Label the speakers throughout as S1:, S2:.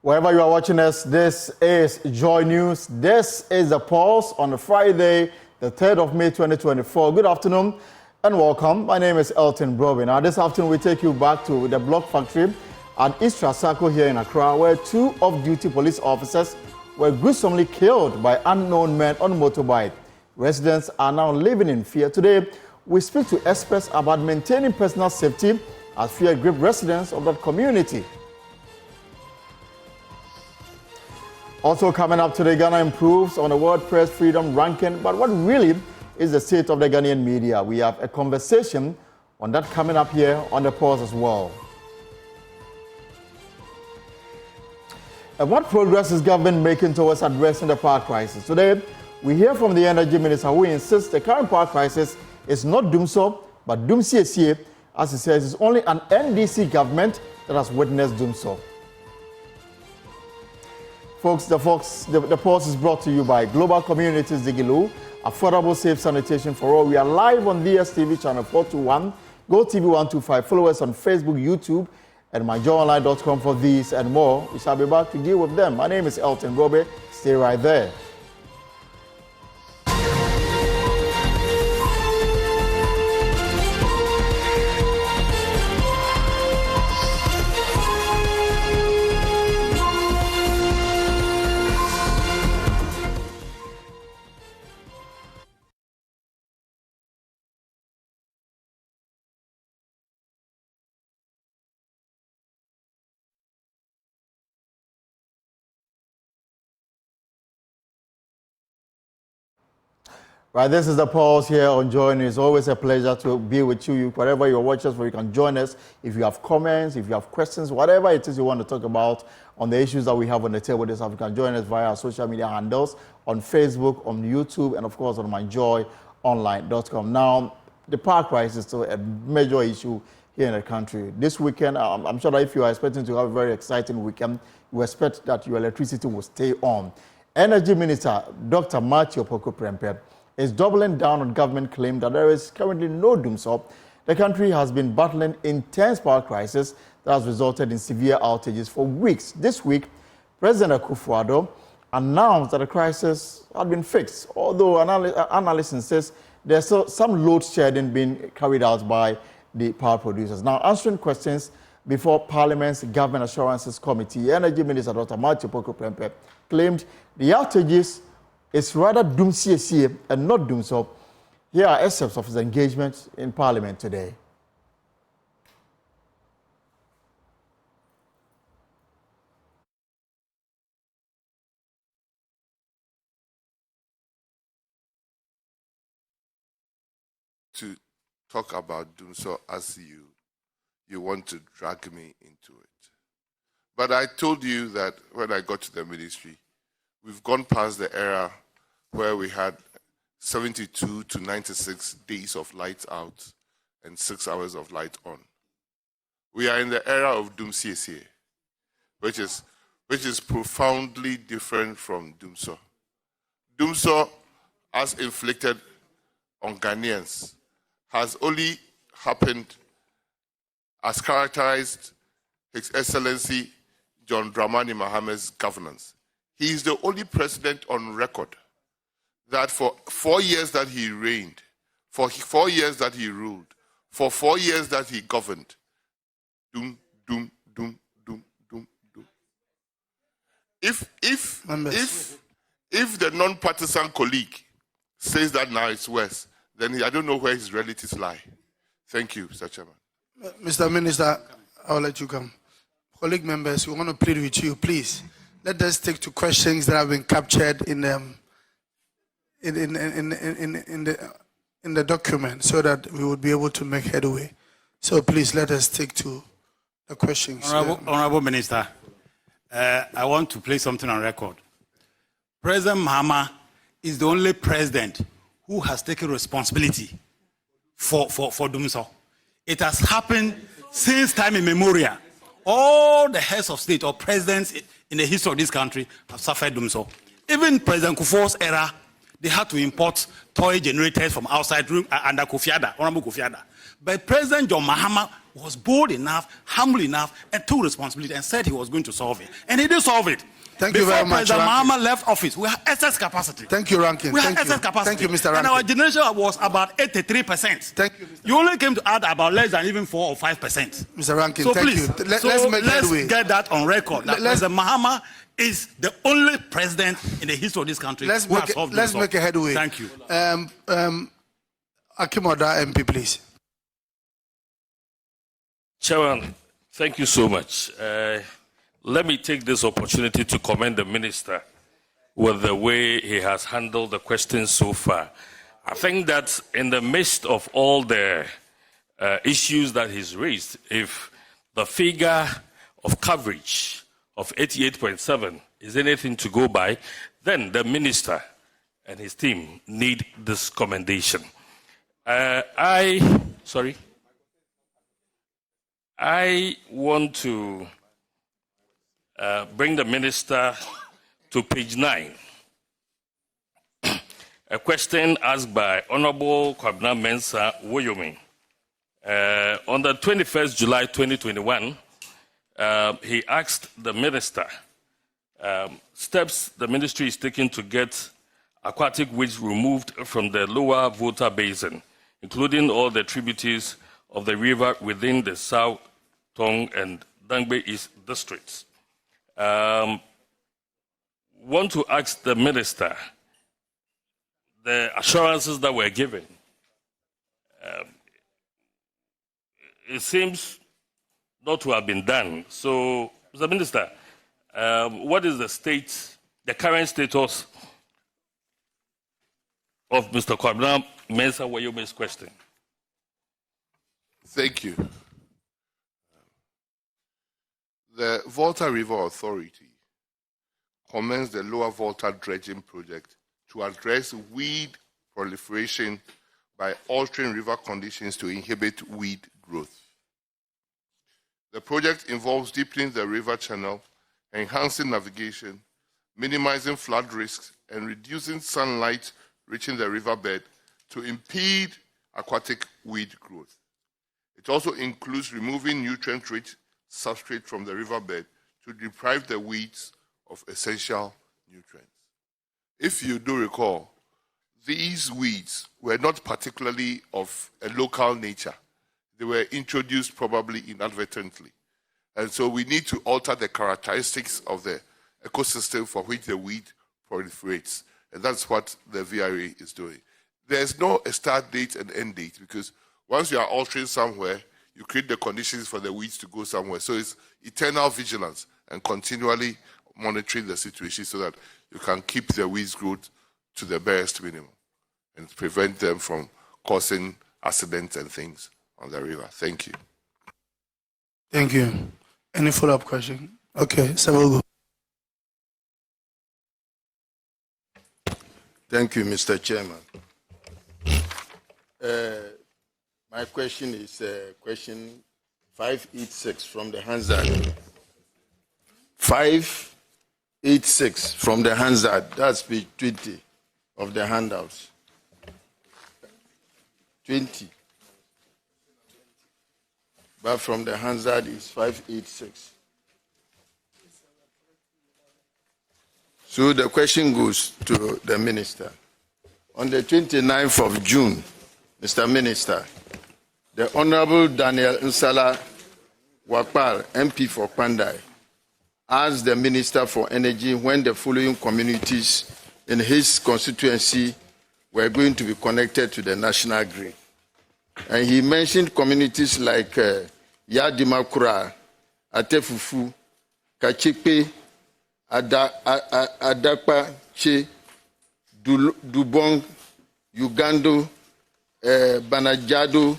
S1: Wherever you are watching us, this is Joy News. This is the pulse on Friday, the 3rd of May 2024. Good afternoon and welcome. My name is Elton Broby. Now, this afternoon we take you back to the block factory at East Trasacco here in Accra, where two off-duty police officers were gruesomely killed by unknown men on motorbike. Residents are now living in fear. Today, we speak to experts about maintaining personal safety as fear grips residents of that community. Also coming up today, Ghana improves on the World Press Freedom Ranking, but what really is the state of the Ghanaian media? We have a conversation on that coming up here on the pulse as well. And what progress is government making towards addressing the power crisis? Today, we hear from the Energy Minister who insists the current power crisis is not Doomsaw, but Doomsaw, as he says, it's only an NDC government that has witnessed Doomsaw. Folks, the pulse is brought to you by Global Communities Digilu, affordable safe sanitation for all. We are live on DSTV channel 421, GoTV 125. Follow us on Facebook, YouTube, and myjoyonline.com for these and more. We shall be back to deal with them. My name is Elton Broby. Stay right there. Right, this is the pulse here on Joy News. It's always a pleasure to be with you. Wherever you're watching us, where you can join us. If you have comments, if you have questions, whatever it is you want to talk about on the issues that we have on the table this afternoon, you can join us via our social media handles on Facebook, on YouTube, and of course on myjoyonline.com. Now, the power crisis is still a major issue here in the country. This weekend, I'm sure that if you are expecting to have a very exciting weekend, you expect that your electricity will stay on. Energy Minister Dr. Matthew Prempeh is doubling down on government claim that there is currently no Doomsaw. The country has been battling intense power crisis that has resulted in severe outages for weeks. This week, President Akufo-Addo announced that the crisis had been fixed, although analysts insist there's still some load shedding being carried out by the power producers. Now, answering questions before Parliament's Government Assurances Committee, Energy Minister Dr. Matthew Prempeh claimed the outages is rather Doomsaw and not Doomsaw. Here are excerpts of his engagement in Parliament today.
S2: To talk about Doomsaw as you want to drag me into it. But I told you that when I got to the ministry, we've gone past the era where we had 72 to 96 days of lights out and 6 hours of light on. We are in the era of Doomsaw, which is profoundly different from Doomsaw. Doomsaw, as inflicted on Ghanaians, has only happened as characterized His Excellency John Dramani Mahamad's governance. He is the only president on record that for 4 years that he reigned, for 4 years that he ruled, for 4 years that he governed, doom, doom, doom, doom, doom, doom. If the non-partisan colleague says that now it's worse, then I don't know where his relatives lie. Thank you, Mr. Chairman.
S3: Mr. Minister, I'll let you come. Colleague members, we want to plead with you, please. Let us stick to questions that have been captured in the document so that we would be able to make headway. So please let us stick to the questions.
S4: Honorable Minister, I want to place something on record. President Mahama is the only president who has taken responsibility for Doomsaw. It has happened since time immemorial. All the heads of state or presidents in the history of this country have suffered Doomsaw. Even President Kufuor's era, they had to import toy generators from outside room under Kofi Addo, Honorable Kofi Addo. But President John Mahama was bold enough, humble enough, and took responsibility and said he was going to solve it. And he did solve it.
S3: Thank you very much,
S4: President
S3: Rankin.
S4: Mahama left office, we had excess capacity.
S3: Thank you, Rankin.
S4: We had
S3: Thank
S4: excess
S3: you.
S4: capacity.
S3: Thank you, Mr.
S4: And
S3: Rankin.
S4: our generation was about 83%.
S3: Thank you, Mr.
S4: You only came to add about less than even 4 or 5%.
S3: Mr. Rankin,
S4: So
S3: thank
S4: please,
S3: you. Let's
S4: get that on record. That President Mahama is the only president in the history of this country
S3: Let's
S4: who has solved this.
S3: let's make a headway.
S4: Thank you.
S3: Akimoda MP, please.
S5: Chairman, thank you so much. Let me take this opportunity to commend the minister with the way he has handled the questions so far. I think that in the midst of all the issues that he's raised, if the figure of coverage of 88.7 is anything to go by, then the minister and his team need this commendation. I want to bring the minister to page 9. A question asked by Honorable Kwabena Mensah Woyomi. On the 21st July 2021, he asked the minister steps the ministry is taking to get aquatic weeds removed from the lower Volta Basin, including all the tributaries of the river within the South Tong and Dangbe East districts. Want to ask the minister the assurances that were given. It seems not to have been done. So, Mr. Minister, what is the current status of Mr. Kwabena Mensah Woyomi's question?
S2: Thank you. The Volta River Authority commenced the Lower Volta dredging project to address weed proliferation by altering river conditions to inhibit weed growth. The project involves deepening the river channel, enhancing navigation, minimizing flood risks, and reducing sunlight reaching the riverbed to impede aquatic weed growth. It also includes removing nutrient-rich substrate from the riverbed to deprive the weeds of essential nutrients. If you do recall, these weeds were not particularly of a local nature. They were introduced probably inadvertently. And so we need to alter the characteristics of the ecosystem for which the weed proliferates. And that's what the VRA is doing. There's no start date and end date, because once you are altering somewhere, you create the conditions for the weeds to go somewhere. So it's eternal vigilance and continually monitoring the situation so that you can keep the weeds growth to the barest minimum and prevent them from causing accidents and things on the river. Thank you.
S3: Thank you. Any follow-up question? Okay, Samuel.
S6: Thank you, Mr. Chairman. My question is question 586 from the Hansard. 586 from the Hansard. That's page 20 of the handouts. 20. But from the Hansard is 586. So the question goes to the minister. On the 29th of June, Mr. Minister, the Honorable Daniel Nsala Wakpal, MP for Pandai, asked the Minister for Energy when the following communities in his constituency were going to be connected to the national grid. And he mentioned communities like Yadimakura, Atefufu, Kachepe, Adakpa, Che, Dubong, Ugando, Banajado,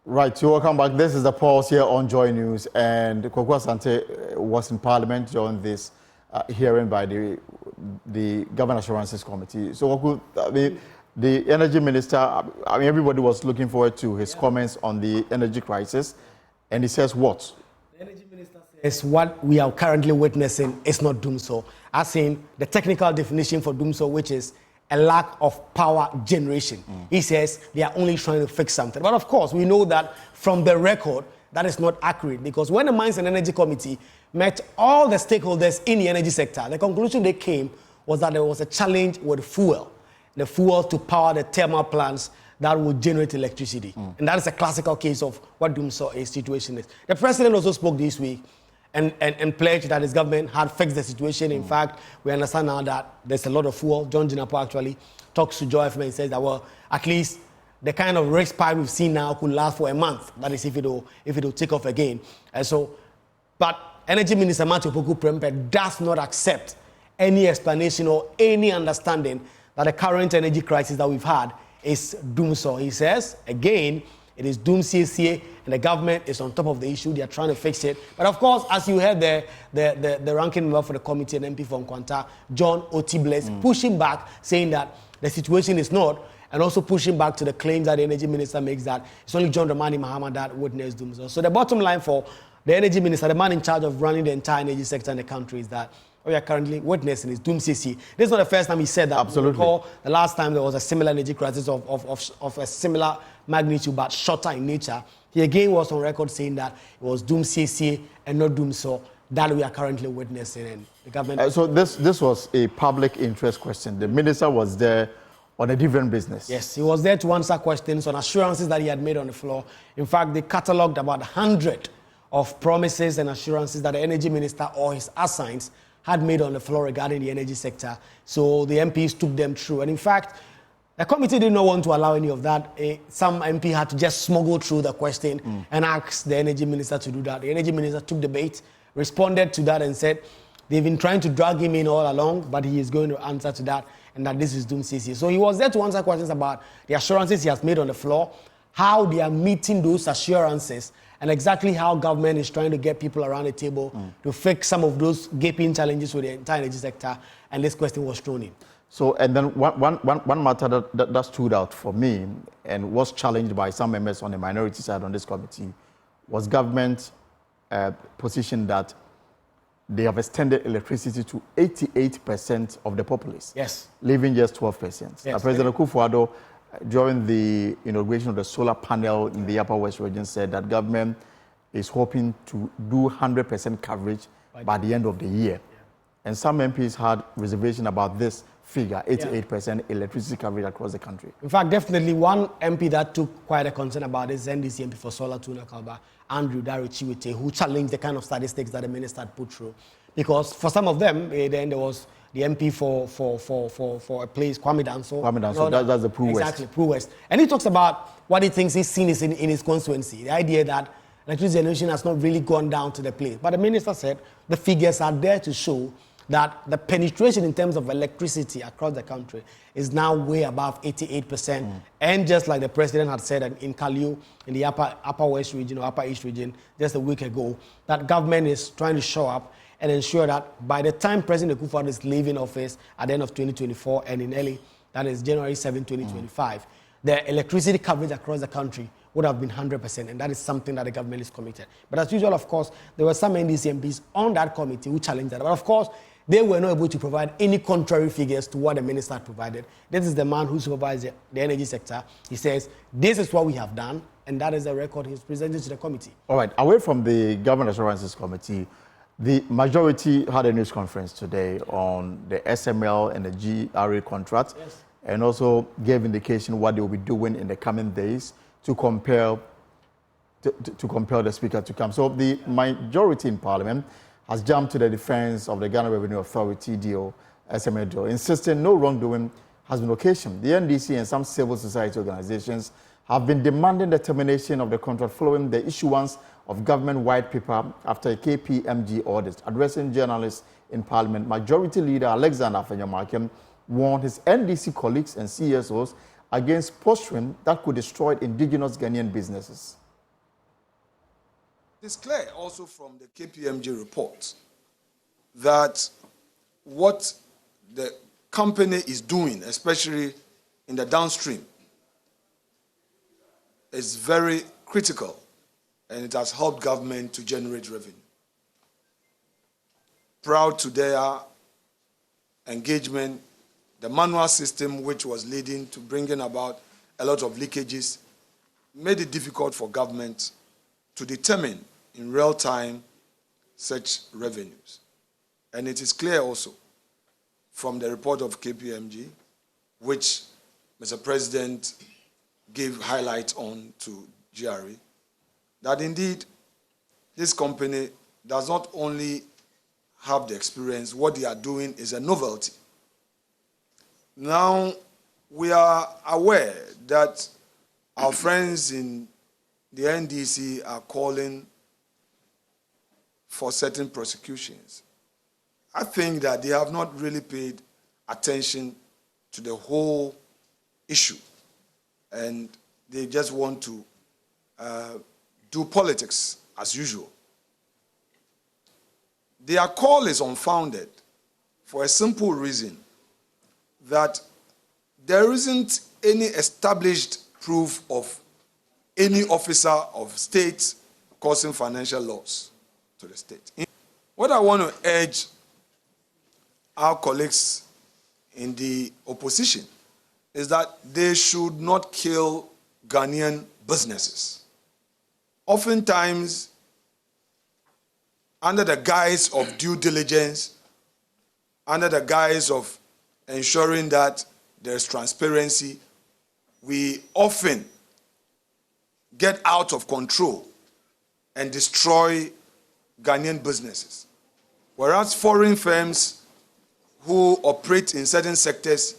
S1: Right, so welcome back. This is the pulse here on Joy News, and Kwaku Asante was in Parliament during this hearing by the Government Assurances Committee. So Kwaku, the Energy Minister, everybody was looking forward to his comments on the energy crisis, and he says what?
S7: The Energy Minister said is what we are currently witnessing is not Doomsaw. As in the technical definition for Doomsaw, which is a lack of power generation. He says they are only trying to fix something. But of course, we know that from the record, that is not accurate, because when the Mines and Energy Committee met all the stakeholders in the energy sector, the conclusion they came was that there was a challenge with the fuel to power the thermal plants that would generate electricity. And that is a classical case of what Doomsaw situation is. The president also spoke this week and pledged that his government had fixed the situation. In fact, we understand now that there's a lot of fuel. John Jinapo actually talks to Joy FM and says that, well, at least the kind of respite we've seen now could last for a month. That is if it'll take off again. And so, but Energy Minister Matthew Poku Prempeh does not accept any explanation or any understanding that the current energy crisis that we've had is Doomsaw. He says, again, it is Doomsaw, and the government is on top of the issue. They are trying to fix it. But of course, as you heard the ranking member for the committee and MP from Kwanta, John Otibles, pushing back, saying that the situation is not, and also pushing back to the claims that the energy minister makes that it's only John Dramani Mahama that witnessed Doomsaw. So the bottom line for the energy minister, the man in charge of running the entire energy sector in the country, is that what we are currently witnessing is Doomsaw. This is not the first time he said that.
S1: Absolutely.
S7: Recall the last time there was a similar energy crisis of a similar magnitude, but shorter in nature. He again was on record saying that it was Doomsaw and not Doomsaw that we are currently witnessing. And the government.
S1: So this was a public interest question. The minister was there on a different business.
S7: Yes, he was there to answer questions on assurances that he had made on the floor. In fact, they catalogued about 100 of promises and assurances that the energy minister or his assigns had made on the floor regarding the energy sector. So the MPs took them through. And in fact, the committee did not want to allow any of that. Some MP had to just smuggle through the question and ask the energy minister to do that. The energy minister took the bait, responded to that and said, they've been trying to drag him in all along, but he is going to answer to that, and that this is Doomsaw. So he was there to answer questions about the assurances he has made on the floor, how they are meeting those assurances, and exactly how government is trying to get people around the table to fix some of those gaping challenges with the entire energy sector, and this question was thrown in.
S1: So, and then one matter that stood out for me and was challenged by some members on the minority side on this committee was government's position that they have extended electricity to 88% of the populace.
S7: Yes.
S1: Leaving just 12%.
S7: Yes.
S1: President Akufo-Addo, during the inauguration of the solar panel in the Upper West region, said that government is hoping to do 100% coverage by the end of the year. Yeah. And some MPs had reservation about this figure, 88% electricity coverage across the country.
S7: In fact, definitely one MP that took quite a concern about this NDC MP for Solar Tuna Kalba, Andrew Dare Chiwete, who challenged the kind of statistics that the minister had put through. Because for some of them, then there was the MP for a place, Kwame Danso.
S1: Kwame Danso, that's the Pru West.
S7: Exactly, Pru West. And he talks about what he thinks he's seen in his constituency, the idea that electricity generation has not really gone down to the place. But the minister said the figures are there to show that the penetration in terms of electricity across the country is now way above 88%. And just like the president had said in Kalio, in the upper West region or upper East region just a week ago, that government is trying to show up and ensure that by the time President Akufo-Addo is leaving office at the end of 2024 and in early, that is January 7, 2025, the electricity coverage across the country would have been 100%, and that is something that the government is committed. But as usual, of course, there were some NDC MPs on that committee who challenged that. But of course, they were not able to provide any contrary figures to what the minister had provided. This is the man who supervises the energy sector. He says, this is what we have done, and that is the record he's presented to the committee. All
S1: right, away from the Government Assurances Committee, the majority had a news conference today on the SML and the GRA contract, and also gave indication what they will be doing in the coming days to compel the Speaker to come. So the majority in Parliament has jumped to the defense of the Ghana Revenue Authority deal, SML deal, insisting no wrongdoing has been occasioned. The NDC and some civil society organizations have been demanding the termination of the contract following the issuance of government-wide paper after a KPMG audit. Addressing journalists in Parliament, Majority Leader Alexander Afenyomarkin warned his NDC colleagues and CSOs against posturing that could destroy indigenous Ghanaian businesses.
S8: It's clear also from the KPMG report that what the company is doing, especially in the downstream, is very critical, and it has helped government to generate revenue. proud to their engagement, the manual system which was leading to bringing about a lot of leakages made it difficult for government to determine in real time such revenues. And it is clear also from the report of KPMG, which Mr. President gave highlight on to GRA, that indeed this company does not only have the experience, what they are doing is a novelty. Now, we are aware that our friends in the NDC are calling for certain prosecutions. I think that they have not really paid attention to the whole issue, and they just want to do politics as usual. Their call is unfounded for a simple reason, that there isn't any established proof of any officer of state causing financial loss to the state. What I want to urge our colleagues in the opposition is that they should not kill Ghanaian businesses. Oftentimes, under the guise of due diligence, under the guise of ensuring that there's transparency, we often get out of control and destroy Ghanaian businesses. Whereas foreign firms who operate in certain sectors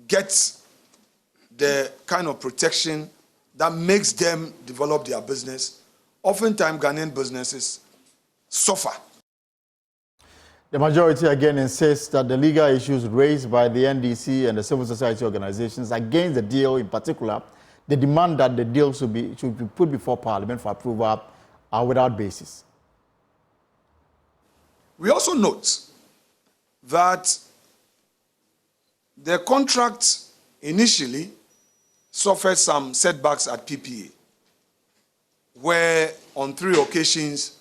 S8: get the kind of protection that makes them develop their business, oftentimes Ghanaian businesses suffer.
S1: The majority again insists that the legal issues raised by the NDC and the civil society organizations against the deal in particular, they demand that the deal should be put before Parliament for approval are without basis.
S8: We also note that the contract initially suffered some setbacks at PPA, where on 3 occasions,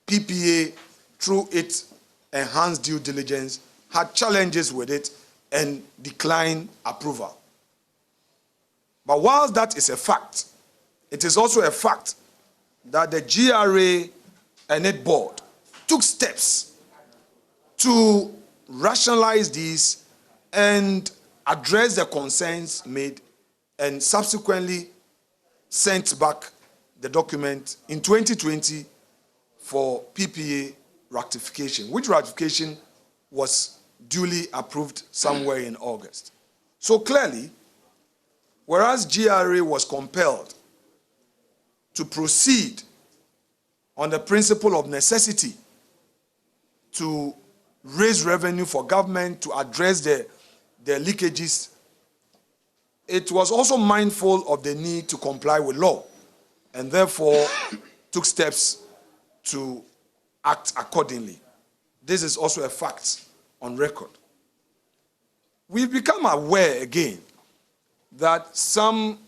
S8: PPA, through its enhanced due diligence, had challenges with it and declined approval. But whilst that is a fact, it is also a fact that the GRA and its board took steps to rationalize these and address the concerns made, and subsequently sent back the document in 2020 for PPA ratification, which ratification was duly approved somewhere in August. So clearly, whereas GRA was compelled to proceed on the principle of necessity to raise revenue for government to address the leakages, it was also mindful of the need to comply with law, and therefore took steps to act accordingly. This is also a fact on record. We've become aware again that some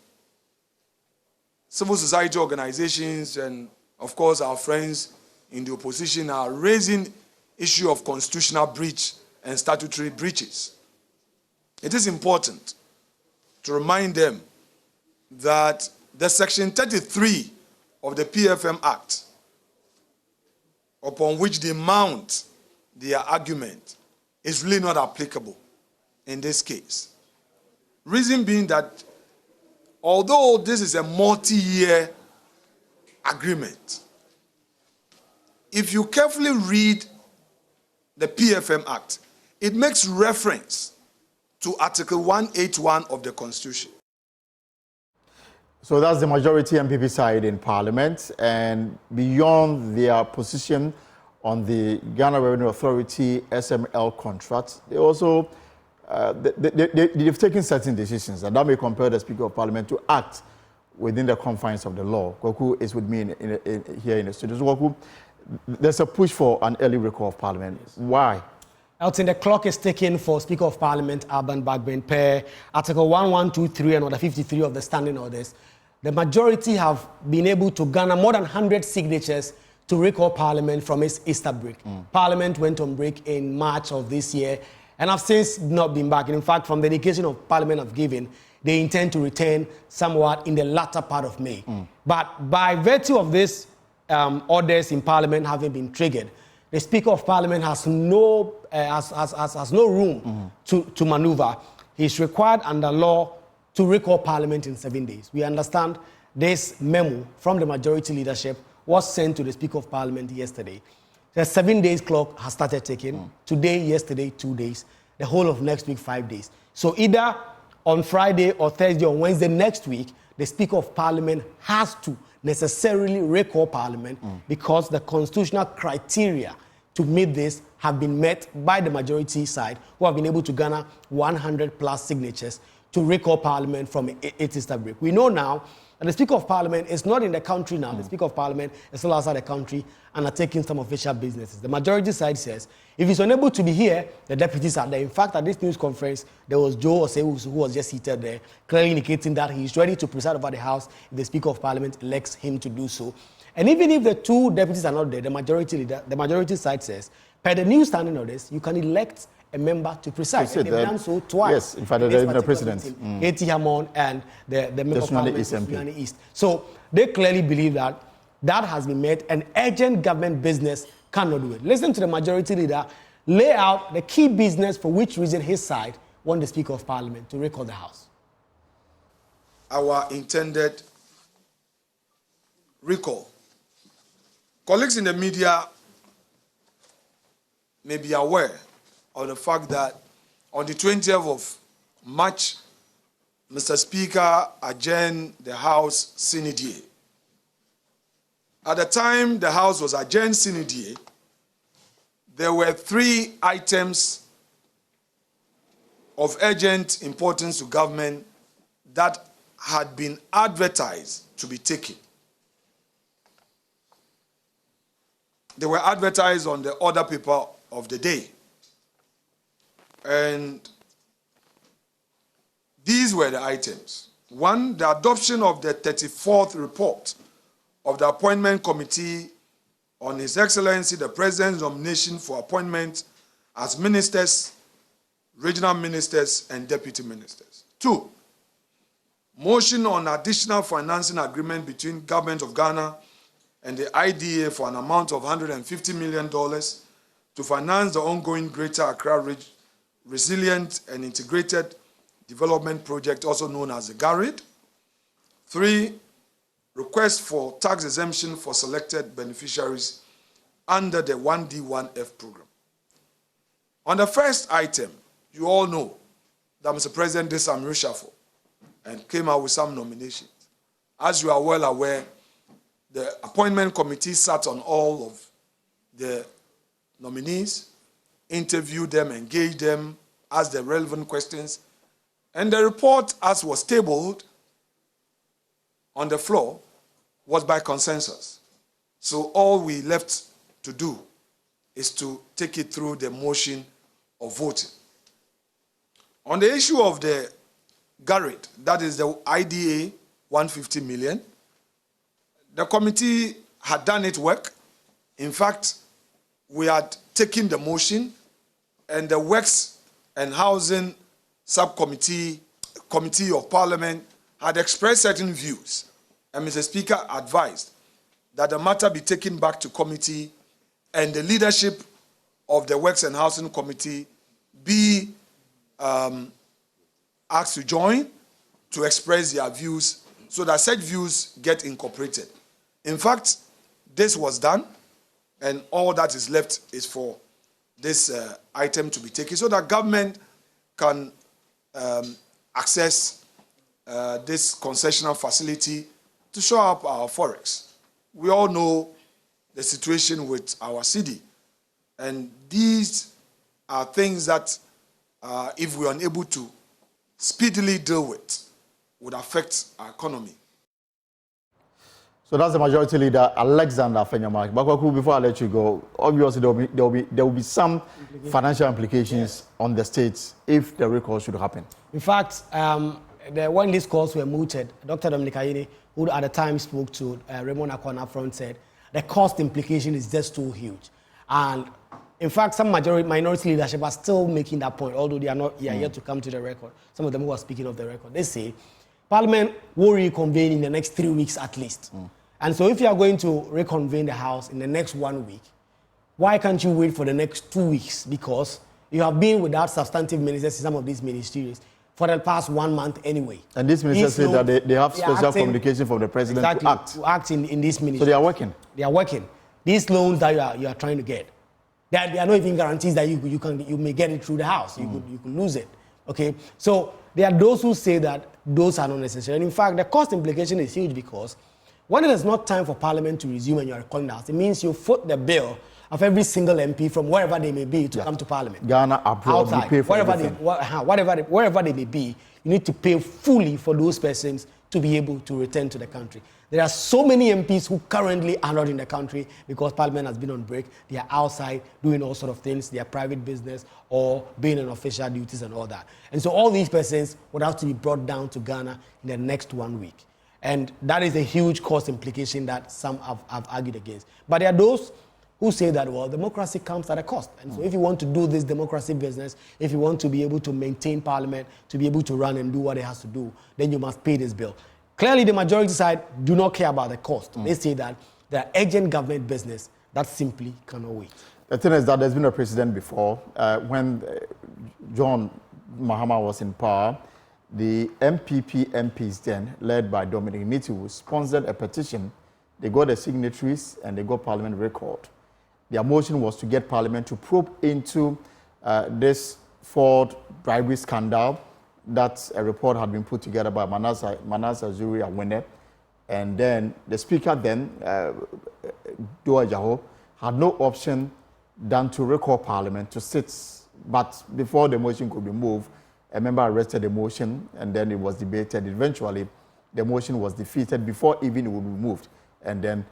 S8: civil society organizations and, of course, our friends in the opposition are raising issue of constitutional breach and statutory breaches. It is important to remind them that the Section 33 of the PFM Act, upon which they mount their argument, is really not applicable in this case. Reason being that although this is a multi-year agreement, if you carefully read the PFM Act, it makes reference to Article 181 of the Constitution.
S1: So that's the majority MPP side in Parliament, and beyond their position on the Ghana Revenue Authority SML contract, they also they've taken certain decisions, and that may compel the Speaker of Parliament to act within the confines of the law. Kwaku is with me here in the studio. So Kwaku, there's a push for an early recall of Parliament. Why?
S7: Elton, the clock is ticking for Speaker of Parliament Alban Bagbin per Article 1123 and Order 53 of the Standing Orders. The majority have been able to garner more than 100 signatures to recall Parliament from its Easter break. Parliament went on break in March of this year and have since not been back. And in fact, from the indication of Parliament have given, they intend to return somewhat in the latter part of May. But by virtue of this orders in Parliament having been triggered, the Speaker of Parliament has no room to maneuver. He's required under law to recall Parliament in 7 days. We understand this memo from the majority leadership was sent to the Speaker of Parliament yesterday. The 7 days clock has started ticking. Today, yesterday, 2 days. The whole of next week, 5 days. So either on Friday or Thursday or Wednesday next week, the Speaker of Parliament has to necessarily recall Parliament because the constitutional criteria to meet this have been met by the majority side, who have been able to garner 100 plus signatures to recall Parliament from its Easter break. We know now that the Speaker of Parliament is not in the country now. The Speaker of Parliament is still outside the country and are taking some official businesses. The majority side says if he's unable to be here, the deputies are there. In fact, at this news conference, there was Joe Osei, who was just seated there, clearly indicating that he's ready to preside over the House if the Speaker of Parliament elects him to do so. And even if the two deputies are not there, the majority side says, per the new standing orders, you can elect a member to preside. And they've done so twice.
S1: Yes, in fact, the president.
S7: A.T. Hammond and the member of Parliament,
S1: SMP.
S7: East. So they clearly believe that that has been met and urgent government business cannot do it. Listen to the majority leader lay out the key business for which reason his side want the Speaker of Parliament to recall the House.
S8: Our intended recall. Colleagues in the media may be aware of the fact that on the 20th of March, Mr. Speaker adjourned the House sine die. At the time the House was adjourned sine die, there were 3 items of urgent importance to government that had been advertised to be taken. They were advertised on the order paper of the day. And these were the items. 1, the adoption of the 34th report of the Appointment Committee on His Excellency the President's nomination for appointment as ministers, regional ministers, and deputy ministers. 2, motion on additional financing agreement between Government of Ghana and the IDA for an amount of $150 million to finance the ongoing Greater Accra Resilient and Integrated Development Project, also known as the GRA. 3, request for tax exemption for selected beneficiaries under the 1D1F program. On the first item, you all know that Mr. President did some reshuffle and came out with some nominations. As you are well aware, the appointment committee sat on all of the nominees, interviewed them, engaged them, asked the relevant questions, and the report, as was tabled on the floor, was by consensus. So all we left to do is to take it through the motion of voting. On the issue of the GRA, that is the IDA 150 million, the committee had done its work. In fact, we had taken the motion, and the Works and Housing Subcommittee Committee of Parliament had expressed certain views, and Mr. Speaker advised that the matter be taken back to committee and the leadership of the Works and Housing Committee be asked to join to express their views so that such views get incorporated. In fact, this was done, and all that is left is for this item to be taken so that government can access this concessional facility to show up our forex. We all know the situation with our city, and these are things that if we are unable to speedily deal with, would affect our economy.
S1: So that's the majority leader, Alexander Afenyamark. Bakwaku, before I let you go, obviously there will be some financial implications on the states if the recall should happen.
S7: In fact, when these calls were mooted, Dr. Dominic Ayine, who at the time spoke to Raymond Akwan up front, said the cost implication is just too huge. And in fact, some minority leadership are still making that point, although they are yet to come to the record. Some of them who are speaking of the record, they say Parliament will reconvene in the next 3 weeks at least. And so if you are going to reconvene the House in the next 1 week, why can't you wait for the next 2 weeks? Because you have been without substantive ministers in some of these ministries for the past 1 month anyway.
S1: And these ministers say that they have special communication from the president
S7: to act in this ministry.
S1: So they are working.
S7: They are working. These loans that you are trying to get, there are not even guarantees that you may get it through the House. You could lose it. Okay, so there are those who say that those are not necessary. And in fact, the cost implication is huge because when it is not time for Parliament to resume and you are calling the House, it means you foot the bill of every single MP from wherever they may be to come to Parliament.
S1: Ghana abroad,
S7: outside,
S1: pay for
S7: wherever they may be, you need to pay fully for those persons to be able to return to the country. There are so many MPs who currently are not in the country because Parliament has been on break. They are outside doing all sorts of things, their private business or being on official duties and all that. And so all these persons would have to be brought down to Ghana in the next 1 week. And that is a huge cost implication that some have argued against. But there are those who say that, well, democracy comes at a cost. And so if you want to do this democracy business, if you want to be able to maintain Parliament, to be able to run and do what it has to do, then you must pay this bill. Clearly, the majority side do not care about the cost. They say that the urgent government business that simply cannot wait.
S1: The thing is that there's been a precedent before. When John Mahama was in power, the MPP MPs then, led by Dominic Nitu, sponsored a petition. They got the signatories and they got Parliament record. Their motion was to get Parliament to probe into this Ford bribery scandal. That a report had been put together by Manasa Zuri Awene. And then the speaker then, Dua Jaho, had no option than to recall Parliament to sit. But before the motion could be moved, a member arrested the motion and then it was debated. Eventually, the motion was defeated before even it would be moved. And then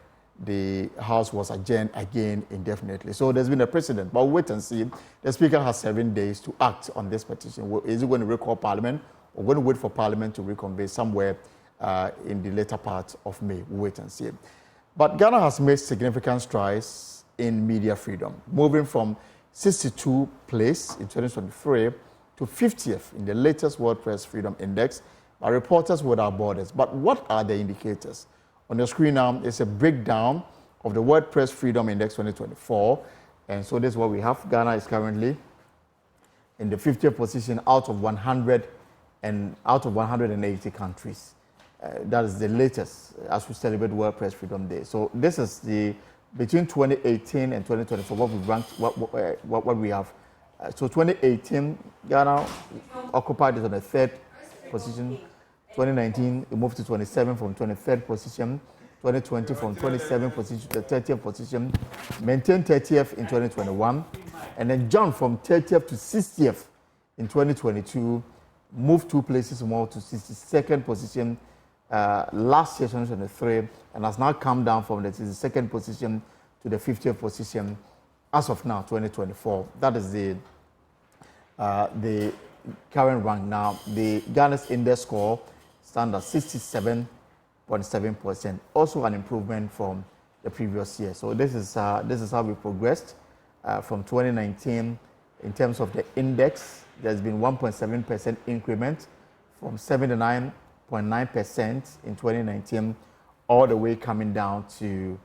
S1: the House was adjourned again indefinitely. So there's been a precedent, but we'll wait and see. The Speaker has 7 days to act on this petition. Is he going to recall Parliament or going to wait for Parliament to reconvene somewhere in the later part of May? We'll wait and see. But Ghana has made significant strides in media freedom, moving from 62th place in 2023 to 50th in the latest World Press Freedom Index by Reporters Without Borders. But what are the indicators? On the screen now is a breakdown of the World Press Freedom Index 2024. And so this is what we have. Ghana is currently in the 50th position out of 180 countries. That is the latest as we celebrate World Press Freedom Day. So this is the between 2018 and 2024 what we ranked, what we have. So 2018, Ghana occupied is on the 3rd position. 2019, it moved to 27 from 23rd position. 2020 from 27th position to the 30th position. Maintained 30th in 2021. And then jumped from 30th to 60th in 2022. Moved 2 places more to 62nd position last year, 2023. And has now come down from the 62nd position to the 50th position as of now, 2024. That is the current rank now. The Ghana's index score stands at 67.7%, also an improvement from the previous year. So this is how we progressed from 2019 in terms of the index. There's been 1.7% increment from 79.9% in 2019 all the way coming down to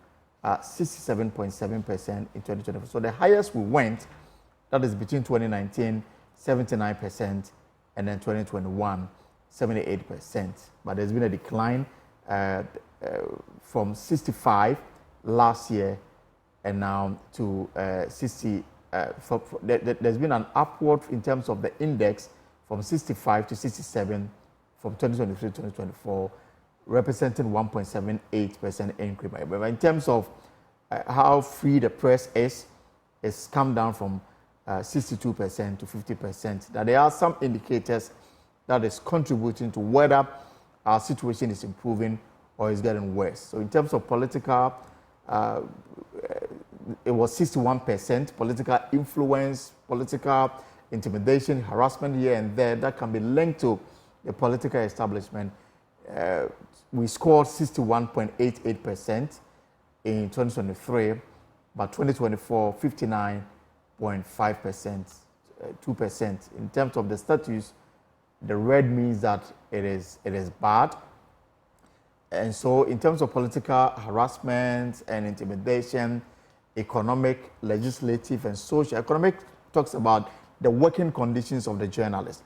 S1: 67.7% in 2024. So the highest we went, that is between 2019, 79%, and then 2021, 78%. But there's been a decline from 65 last year and now to 60. There's been an upward in terms of the index from 65 to 67 from 2023 to 2024, representing 1.78% increment. But in terms of how free the press is, it's come down from 62% to 50%. That there are some indicators that is contributing to whether our situation is improving or is getting worse. So in terms of political, it was 61%, political influence, political intimidation, harassment here and there that can be linked to the political establishment. We scored 61.88%. in 2023, but 2024, 59.5%, 2%. In terms of the status, the red means that it is bad. And so in terms of political harassment and intimidation, economic, legislative, and social, economic talks about the working conditions of the journalists.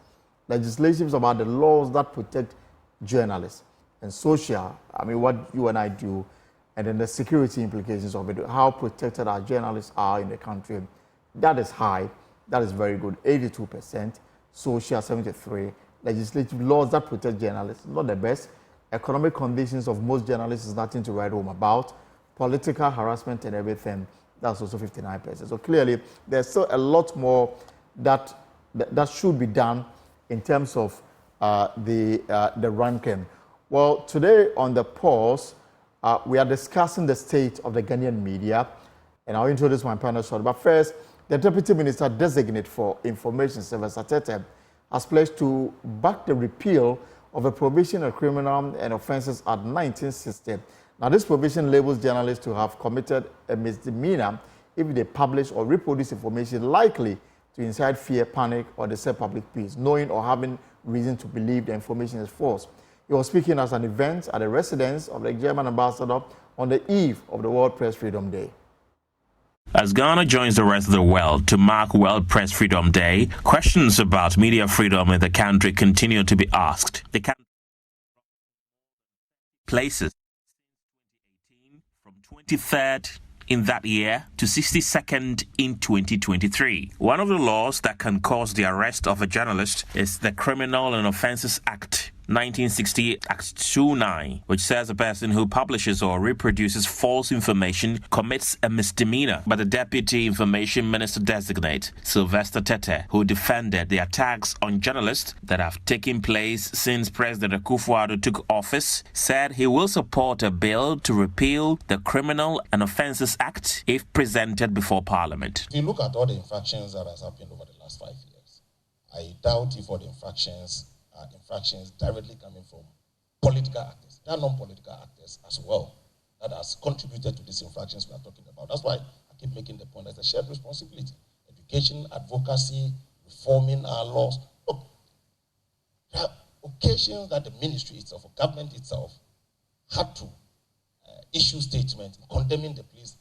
S1: Legislative is about the laws that protect journalists. And social, I mean, what you and I do, and then the security implications of it, how protected our journalists are in the country. That is high. That is very good. 82%. Social, 73%. Legislative laws that protect journalists, not the best. Economic conditions of most journalists is nothing to write home about. Political harassment and everything, that's also 59%. So clearly, there's still a lot more that should be done in terms of the ranking. Well, today on the pause, we are discussing the state of the Ghanaian media, and I'll introduce my panel shortly. But first, the Deputy Minister Designate for Information, Sylvester Tete, has pledged to back the repeal of a provision of Criminal and Offences Act 1960. Now, this provision labels journalists to have committed a misdemeanor if they publish or reproduce information likely to incite fear, panic, or disturb public peace, knowing or having reason to believe the information is false. He was speaking at an event at the residence of the German ambassador on the eve of the World Press Freedom Day.
S9: As Ghana joins the rest of the world to mark World Press Freedom Day, questions about media freedom in the country continue to be asked. The country places from 23rd in that year to 62nd in 2023. One of the laws that can cause the arrest of a journalist is the Criminal and Offences Act 1968 Act 29, which says a person who publishes or reproduces false information commits a misdemeanor. But the Deputy Information Minister Designate, Sylvester Tete, who defended the attacks on journalists that have taken place since President Akufo-Addo took office, said he will support a bill to repeal the Criminal and Offences Act if presented before Parliament.
S10: If you look at all the infractions that has happened over the last 5 years, I doubt if all the infractions directly coming from political actors. There are non-political actors as well that has contributed to these infractions we are talking about. That's why I keep making the point that it's a shared responsibility. Education, advocacy, reforming our laws. Look, there are occasions that the ministry itself, or government itself, had to issue statements condemning the police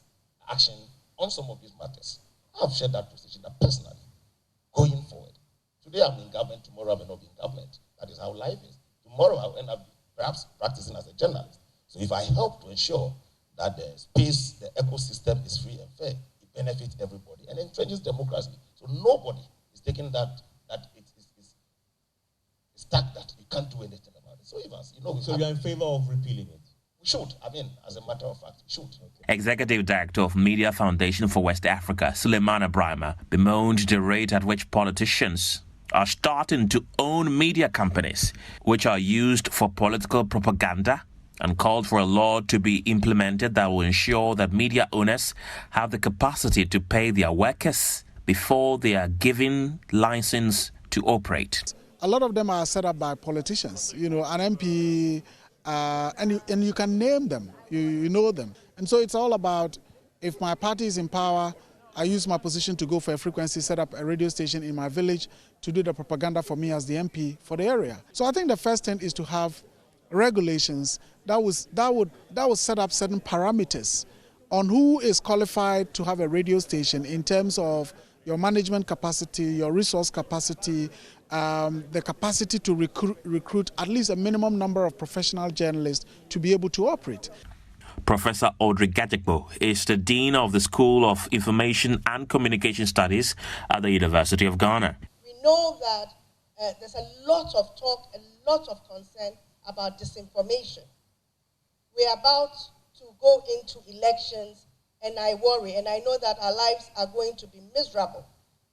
S10: action on some of these matters. I have shared that position that personally, going forward. Today I'm in government, tomorrow I may not be in government. That is how life is. Tomorrow I'll end up perhaps practicing as a journalist. So if I help to ensure that the space, the ecosystem is free and fair, it benefits everybody and entrenches democracy. So nobody is taking that it's stuck, that you can't do anything about it. So Evans,
S11: so you're in favor of repealing it?
S10: We should. I mean, as a matter of fact, we should.
S9: Executive Director of Media Foundation for West Africa, Suleiman Abrahama, bemoaned the rate at which politicians are starting to own media companies, which are used for political propaganda, and called for a law to be implemented that will ensure that media owners have the capacity to pay their workers before they are given license to operate.
S12: A lot of them are set up by politicians, an MP, and you can name them, you know them. And so it's all about, if my party is in power, I use my position to go for a frequency, set up a radio station in my village to do the propaganda for me as the MP for the area. So I think the first thing is to have regulations that would set up certain parameters on who is qualified to have a radio station in terms of your management capacity, your resource capacity, the capacity to recruit at least a minimum number of professional journalists to be able to operate.
S9: Professor Audrey Gajekbo is the Dean of the School of Information and Communication Studies at the University of Ghana.
S13: We know that there's a lot of talk, a lot of concern about disinformation. We're about to go into elections, and I worry, and I know that our lives are going to be miserable,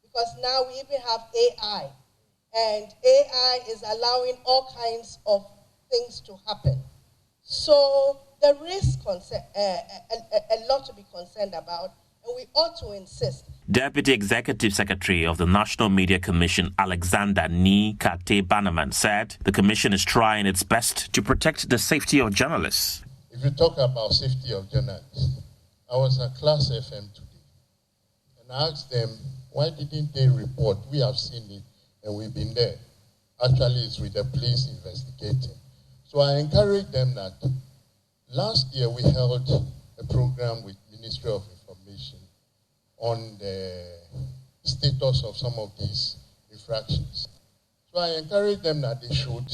S13: because now we even have AI, and AI is allowing all kinds of things to happen. So there is a lot to be concerned about, and we ought to insist.
S9: Deputy Executive Secretary of the National Media Commission, Alexander Ni Kate Bannerman, said the Commission is trying its best to protect the safety of journalists.
S10: If you talk about safety of journalists, I was at Class FM today, and I asked them, why didn't they report? We have seen it, and we've been there. Actually, it's with the police investigating. So I encourage them that last year we held a program with Ministry of Information on the status of some of these infractions. So I encourage them that they should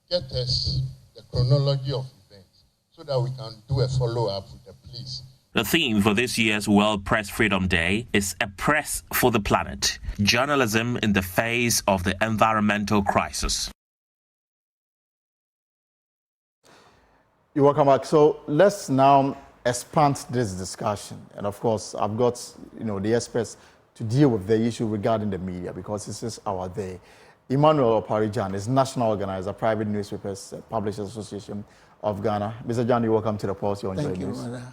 S10: get us the chronology of events so that we can do a follow-up with the police.
S9: The theme for this year's World Press Freedom Day is A Press for the Planet, journalism in the face of the environmental crisis.
S1: You're welcome back. So let's now expand this discussion. And of course, I've got the experts to deal with the issue regarding the media, because this is our day. Emmanuel Oparijan is national organizer, Private Newspapers Publishers Association of Ghana. Mr. Jan, you're welcome to the Pulse.
S14: Thank you, brother.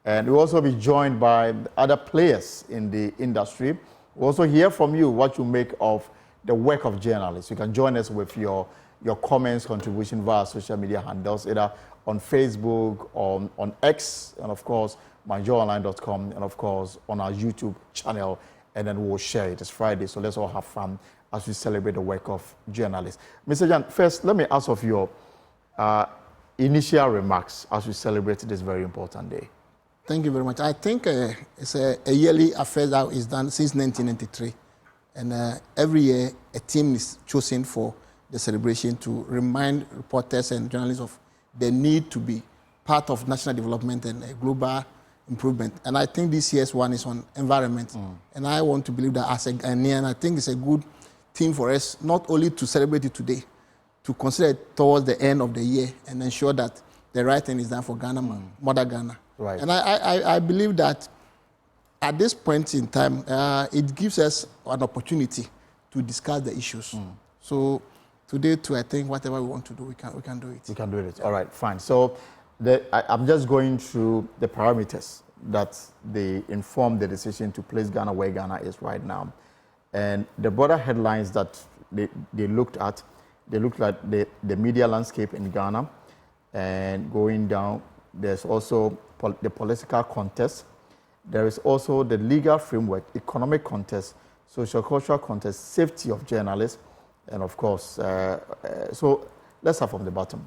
S1: And we'll also be joined by other players in the industry. We'll also hear from you what you make of the work of journalists. You can join us with your comments, contribution via social media handles, either on Facebook, on X, and of course, myjoyonline.com, and of course, on our YouTube channel, and then we'll share it. It's Friday, so let's all have fun as we celebrate the work of journalists. Mr. Jan, first, let me ask of your initial remarks as we celebrate this very important day.
S14: Thank you very much. I think it's a yearly affair that is done since 1993. And every year, a team is chosen for the celebration to remind reporters and journalists of the need to be part of national development and global improvement. And I think this year's one is on environment. And I want to believe that as a Ghanaian, I think it's a good thing for us, not only to celebrate it today, to consider it towards the end of the year and ensure that the right thing is done for Ghana, Mother Ghana.
S1: Right.
S14: And I believe that at this point in time, it gives us an opportunity to discuss the issues. So today, too, I think whatever we want to do, we can do it.
S1: We can do it. All right, fine. So I'm just going through the parameters that they inform the decision to place Ghana where Ghana is right now. And the broader headlines that they looked at the media landscape in Ghana, and going down, there's also the political contest. There is also the legal framework, economic contest, social-cultural contest, safety of journalists, and of course, so let's start from the bottom.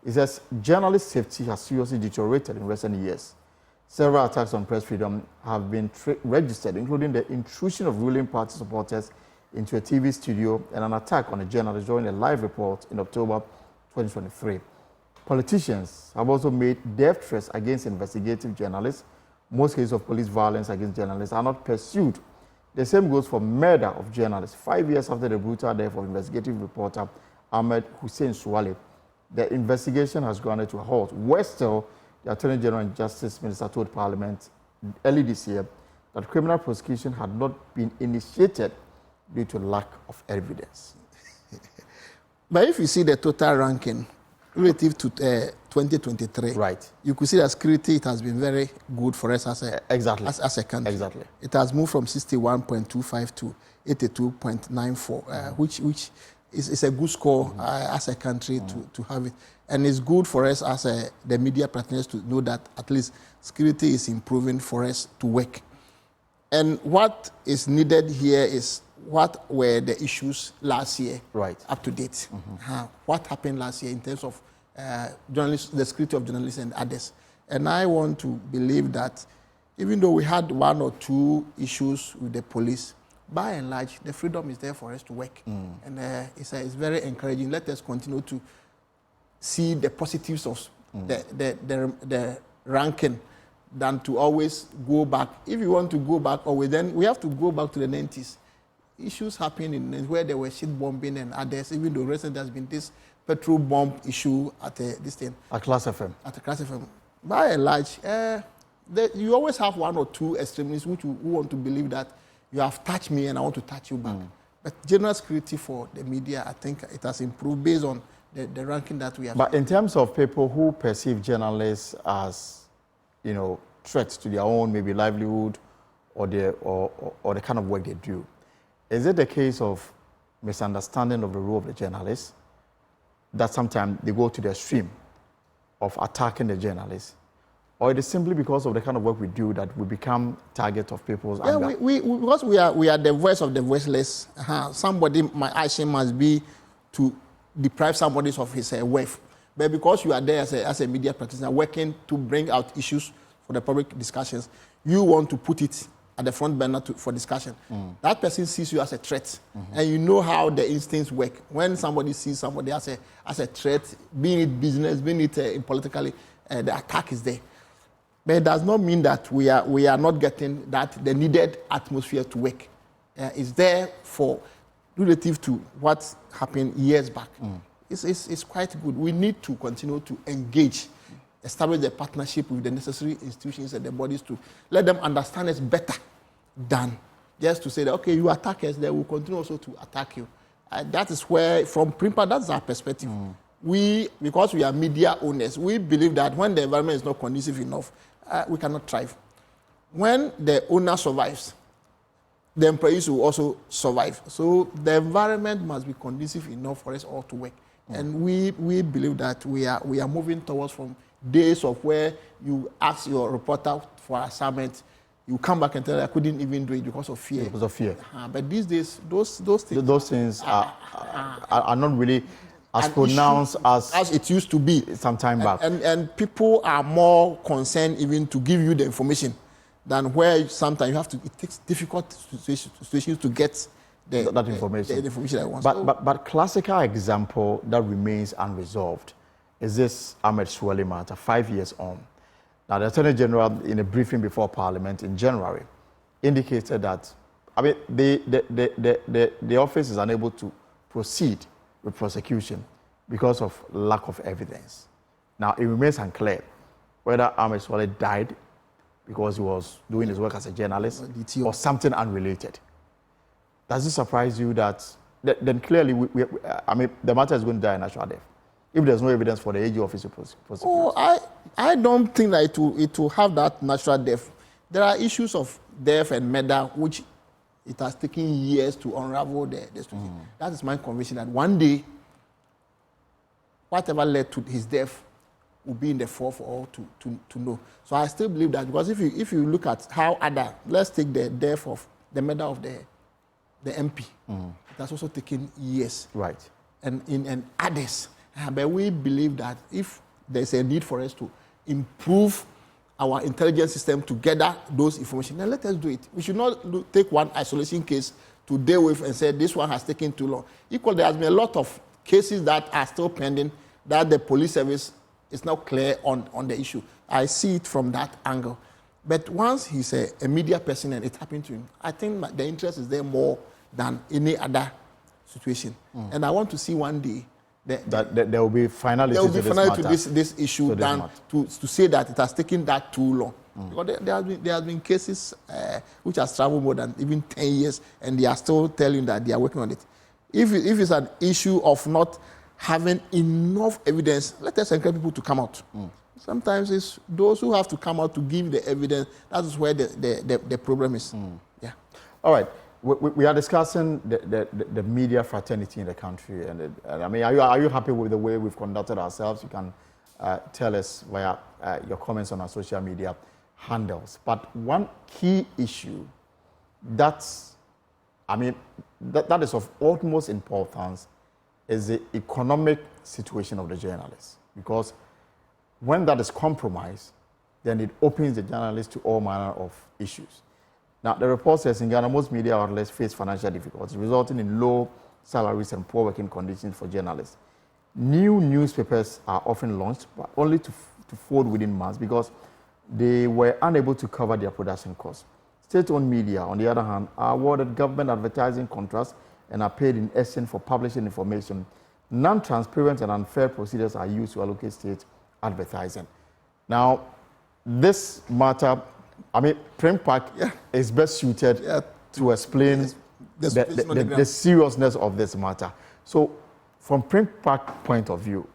S1: It says journalist safety has seriously deteriorated in recent years. Several attacks on press freedom have been registered, including the intrusion of ruling party supporters into a TV studio and an attack on a journalist during a live report in October 2023. Politicians have also made death threats against investigative journalists. Most cases of police violence against journalists are not pursued. The same goes for murder of journalists. 5 years after the brutal death of investigative reporter Ahmed Hussein Suwale, the investigation has grounded to a halt. Worse still, the Attorney General and Justice Minister told Parliament early this year that criminal prosecution had not been initiated due to lack of evidence.
S14: But if you see the total ranking relative to 2023,
S1: right,
S14: you could see that security, it has been very good for us as a country.
S1: Exactly.
S14: It has moved from 61.25 to 82.94, which is a good score as a country to have it. And it's good for us as the media partners to know that at least security is improving for us to work. And what is needed here is what were the issues last year,
S1: right,
S14: up to date. What happened last year in terms of journalists, the security of journalists and others. And I want to believe that even though we had one or two issues with the police, by and large, the freedom is there for us to work. And it's very encouraging. Let us continue to see the positives of the ranking than to always go back. If you want to go back, then we have to go back to the 90s. Issues happening where there were shit bombing and others, even though recently there's been this petrol bomb issue at this thing.
S1: At Class FM.
S14: At Class FM. By and large, you always have one or two extremists who want to believe that you have touched me and I want to touch you back. But general security for the media, I think it has improved based on the ranking that we have.
S1: But in terms of people who perceive journalists as, threats to their own maybe livelihood or the kind of work they do, is it the case of misunderstanding of the role of the journalists that sometimes they go to the extreme of attacking the journalists? Or it is simply because of the kind of work we do that we become target of people's anger?
S14: Because we are the voice of the voiceless. Somebody, my action must be to deprive somebody of his wealth. But because you are there as a media practitioner working to bring out issues for the public discussions, you want to put it at the front burner for discussion. That person sees you as a threat, and you know how the instincts work. When somebody sees somebody as a threat, being it business, being it politically, the attack is there. But it does not mean that we are not getting the needed atmosphere to work. It's there for relative to what happened years back. It's quite good. We need to continue to engage, establish a partnership with the necessary institutions and the bodies to let them understand us better than just to say that, okay, you attack us, they will continue also to attack you. That is where, from PRIMPA, that's our perspective. Because we are media owners, we believe that when the environment is not conducive enough, we cannot thrive. When the owner survives, the employees will also survive. So the environment must be conducive enough for us all to work. And we believe that we are moving towards from days of where you ask your reporter for assignment, you come back and tell them I couldn't even do it because of fear.
S1: Because of fear.
S14: But these days, those things
S1: are not really as pronounced as
S14: it used to be
S1: some time back.
S14: And people are more concerned even to give you the information than where sometimes you have to. It takes difficult situations to get that information. The information I want.
S1: But classical example that remains unresolved is this Ahmed Suale matter, 5 years on. Now, the Attorney General, in a briefing before Parliament in January, indicated that, I mean, the office is unable to proceed with prosecution because of lack of evidence. Now, it remains unclear whether Ahmed Suale died because he was doing his work as a journalist or something unrelated. Does it surprise you that then clearly, I mean, the matter is going to die a natural death if there's no evidence for the AG office to prosecute?
S14: Oh, I don't think that it will have that natural death. There are issues of death and murder which it has taken years to unravel the story. That is my conviction that one day, whatever led to his death will be in the fore for all to know. So I still believe that, because if you look at how let's take the death of the murder of the MP. It has also taken years.
S1: Right.
S14: And others. But we believe that if there's a need for us to improve our intelligence system to gather those information, then let us do it. We should not take one isolation case to deal with and say this one has taken too long. Equally, there has been a lot of cases that are still pending that the police service is not clear on the issue. I see it from that angle. But once he's a media person and it happened to him, I think the interest is there more than any other situation. And I want to see one day
S1: that there will be finality
S14: to this issue than to say that it has taken that too long. Because there have been cases which has traveled more than even 10 years and they are still telling that they are working on it. If it's an issue of not having enough evidence, let us encourage people to come out. Sometimes it's those who have to come out to give the evidence. That is where the problem is. Yeah.
S1: All right. We are discussing the media fraternity in the country, and I mean, are you happy with the way we've conducted ourselves? You can tell us via your comments on our social media handles. But one key issue that is of utmost importance is the economic situation of the journalists, because when that is compromised, then it opens the journalists to all manner of issues. Now, the report says in Ghana, most media outlets face financial difficulties, resulting in low salaries and poor working conditions for journalists. New newspapers are often launched, but only to fold within months because they were unable to cover their production costs. State-owned media, on the other hand, are awarded government advertising contracts and are paid in exchange for publishing information. Non-transparent and unfair procedures are used to allocate state advertising. Now, this matter, I mean, PRIMPAC is best suited to explain the seriousness of this matter. So, from PRIMPAC point of view,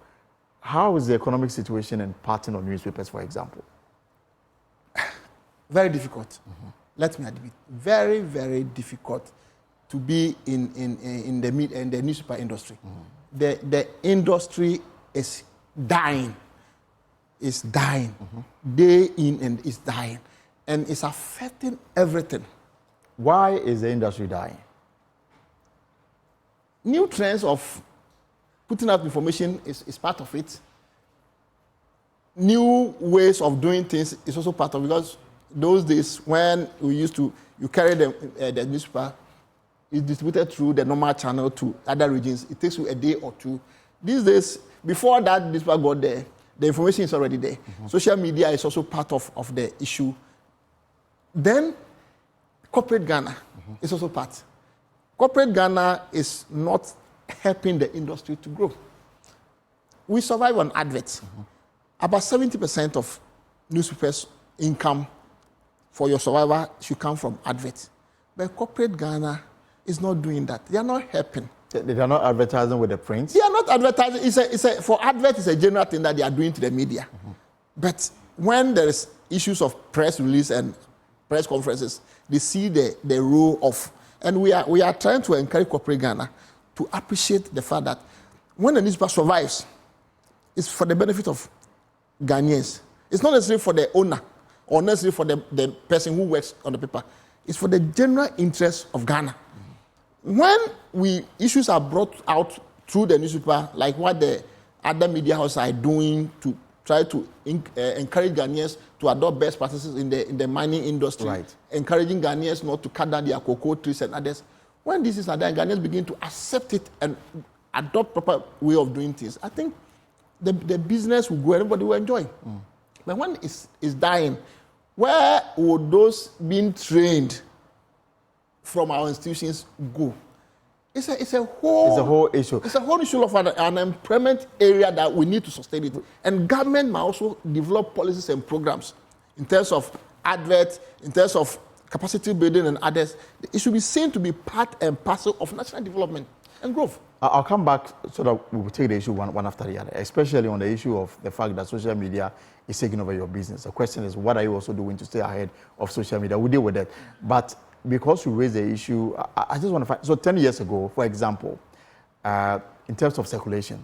S1: how is the economic situation impacting on newspapers, for example?
S14: Very difficult. Let me admit, very, very difficult to be in the newspaper industry. The industry is dying. is dying, day in and is dying, and it's affecting everything.
S1: Why is the industry dying?
S14: New trends of putting out information is part of it. New ways of doing things is also part of it, because those days when we used to, you carry the newspaper, it's distributed through the normal channel to other regions. It takes you a day or two. These days, before that newspaper got there, the information is already there. Social media is also part of the issue. Then, corporate Ghana is also part. Corporate Ghana is not helping the industry to grow. We survive on adverts. About 70% of newspapers' income for your survival should come from adverts. But corporate Ghana is not doing that. They are not helping.
S1: They are not advertising with the print?
S14: They are not advertising. For adverts, it's a general thing that they are doing to the media. But when there is issues of press release and press conferences, they see the role of, and we are trying to encourage corporate Ghana to appreciate the fact that when a newspaper survives, it's for the benefit of Ghanaians. It's not necessarily for the owner or necessarily for the person who works on the paper. It's for the general interest of Ghana. When issues are brought out through the newspaper, like what the other media houses are doing to try to encourage Ghanaians to adopt best practices in the mining industry, encouraging Ghanaians not to cut down their cocoa trees and others. When this is done, Ghanaians begin to accept it and adopt proper way of doing things. I think the business will grow, everybody will enjoy. But when it's dying, where would those being trained from our institutions go? It's a whole issue. It's a whole issue of an employment area that we need to sustain it. And government must also develop policies and programs in terms of adverts, in terms of capacity building and others. It should be seen to be part and parcel of national development and growth.
S1: I'll come back so that we will take the issue one after the other, especially on the issue of the fact that social media is taking over your business. The question is, what are you also doing to stay ahead of social media? We'll deal with that. But because you raised the issue, I just want to find, so 10 years ago, for example, in terms of circulation,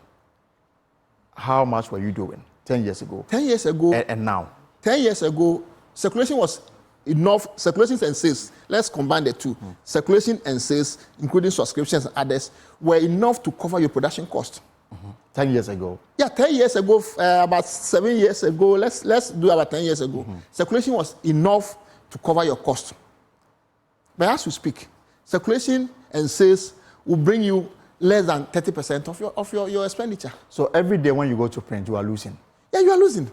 S1: how much were you doing 10 years ago?
S14: 10 years ago.
S1: And now?
S14: 10 years ago, circulation was enough. Circulation and sales, let's combine the two. Circulation and sales, including subscriptions and others, were enough to cover your production cost.
S1: 10 years ago?
S14: Yeah, 10 years ago, about 7 years ago, let's do about 10 years ago. Circulation was enough to cover your cost. But as we speak, circulation and sales will bring you less than 30% of your expenditure.
S1: So every day when you go to print, you are losing?
S14: Yeah, you are losing.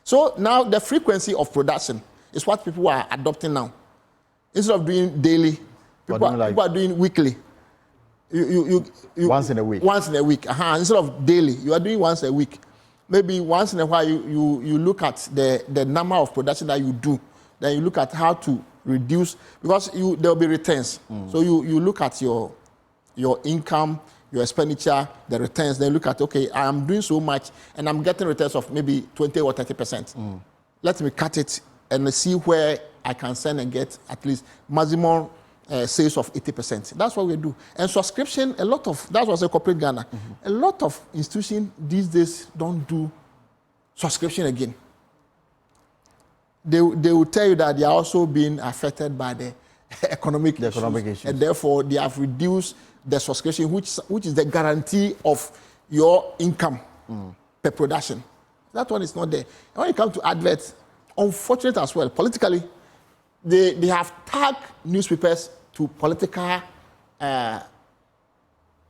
S14: So now the frequency of production is what people are adopting now. Instead of doing daily, people are doing weekly.
S1: Once in a week.
S14: Once in a week. Instead of daily, you are doing once a week. Maybe once in a while you look at the number of production that you do. Then you look at how to reduce, because there will be returns. So you look at your income, your expenditure, the returns. Then look at, okay, I am doing so much and I'm getting returns of maybe 20 or 30%. Let me cut it and see where I can send and get at least maximum sales of 80%. That's what we do. And subscription, that was a corporate Ghana. A lot of institutions these days don't do subscription again. They will tell you that they are also being affected by the economic issues. And therefore they have reduced the subscription, which is the guarantee of your income per production. That one is not there. And when it comes to adverts, unfortunate as well, politically, they have tagged newspapers to political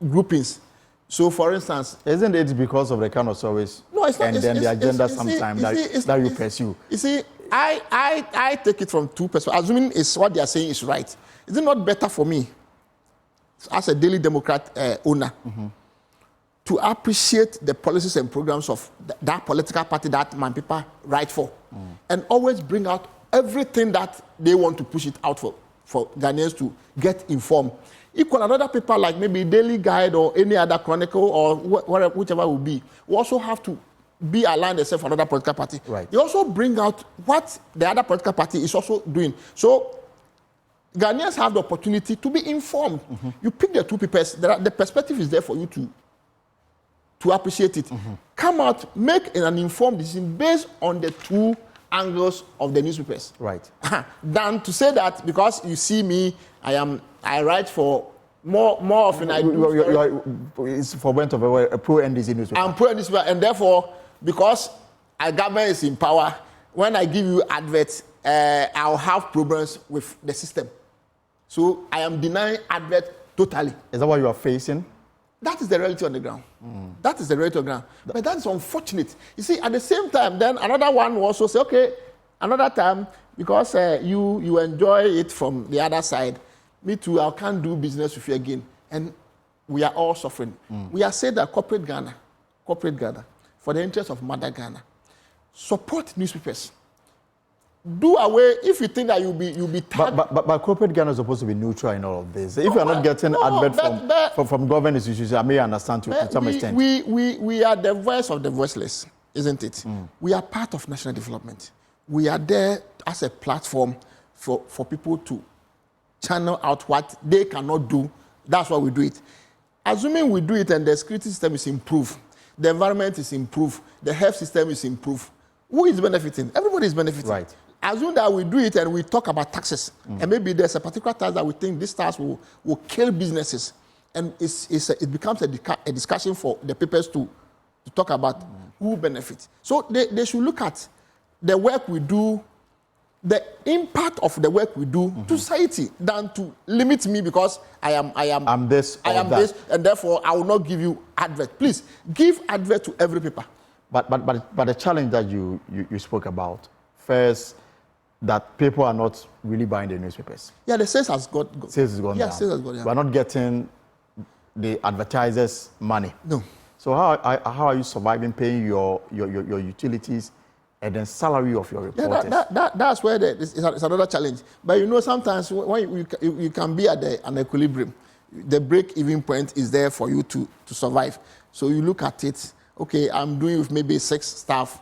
S14: groupings. So, for instance,
S1: isn't it because of the kind of service?
S14: No, it's not.
S1: And then the agenda sometimes that you pursue.
S14: You see, I take it from two perspectives. Assuming it's what they are saying is right. Is it not better for me, as a Daily Democrat owner, to appreciate the policies and programs of that political party that my people write for, and always bring out everything that they want to push it out for Ghanaians to get informed? Equal another paper like maybe Daily Guide or any other Chronicle or whichever will be, will also have to be aligned themselves for another political party.
S1: Right.
S14: They also bring out what the other political party is also doing. So Ghanaians have the opportunity to be informed. You pick the two papers, the perspective is there for you to appreciate it. come out, make an informed decision based on the two angles of the newspapers.
S1: Right.
S14: Than to say that because you see me, I write for more often.
S1: It's for want of a pro-NDC newspaper.
S14: I'm pro-NDC, and therefore, because our government is in power, when I give you adverts, I'll have problems with the system. So I am denying advert totally.
S1: Is that what you are facing?
S14: That is the reality on the ground. That is the reality on the ground. But that is unfortunate. You see, at the same time, then another one will also say, okay, another time, because you enjoy it from the other side, me too, I can't do business with you again. And we are all suffering. We are saying that corporate Ghana, for the interest of Mother Ghana, support newspapers. Do away if you think that you'll be tagged.
S1: But corporate Ghana is supposed to be neutral in all of this. If you are not getting advert from government institutions, I may understand to some extent.
S14: We are the voice of the voiceless, isn't it? We are part of national development. We are there as a platform for people to channel out what they cannot do. That's why we do it. Assuming we do it and the security system is improved, the environment is improved, the health system is improved, who is benefiting? Everybody is benefiting.
S1: Right.
S14: Assume that we do it and we talk about taxes, and maybe there's a particular tax that we think this tax will kill businesses, and it becomes a discussion for the papers to talk about who benefits. So they should look at the work we do, the impact of the work we do to society, than to limit me because I'm this, and therefore I will not give you advert. Please give advert to every paper.
S1: But the challenge that you spoke about, first, that people are not really buying the newspapers.
S14: Yeah, the sales has gone down.
S1: Sales has gone down.
S14: Sales has gone down.
S1: We're not getting the advertisers' money.
S14: No.
S1: So how are you surviving, paying your utilities and then salary of your reporters?
S14: Yeah, that's where it's another challenge. But you know, sometimes when you can be at an equilibrium, the break-even point is there for you to survive. So you look at it. Okay, I'm doing with maybe 6 staff.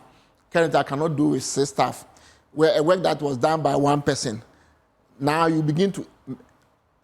S14: Currently, I cannot do with 6 staff. Where a work that was done by one person, now you begin to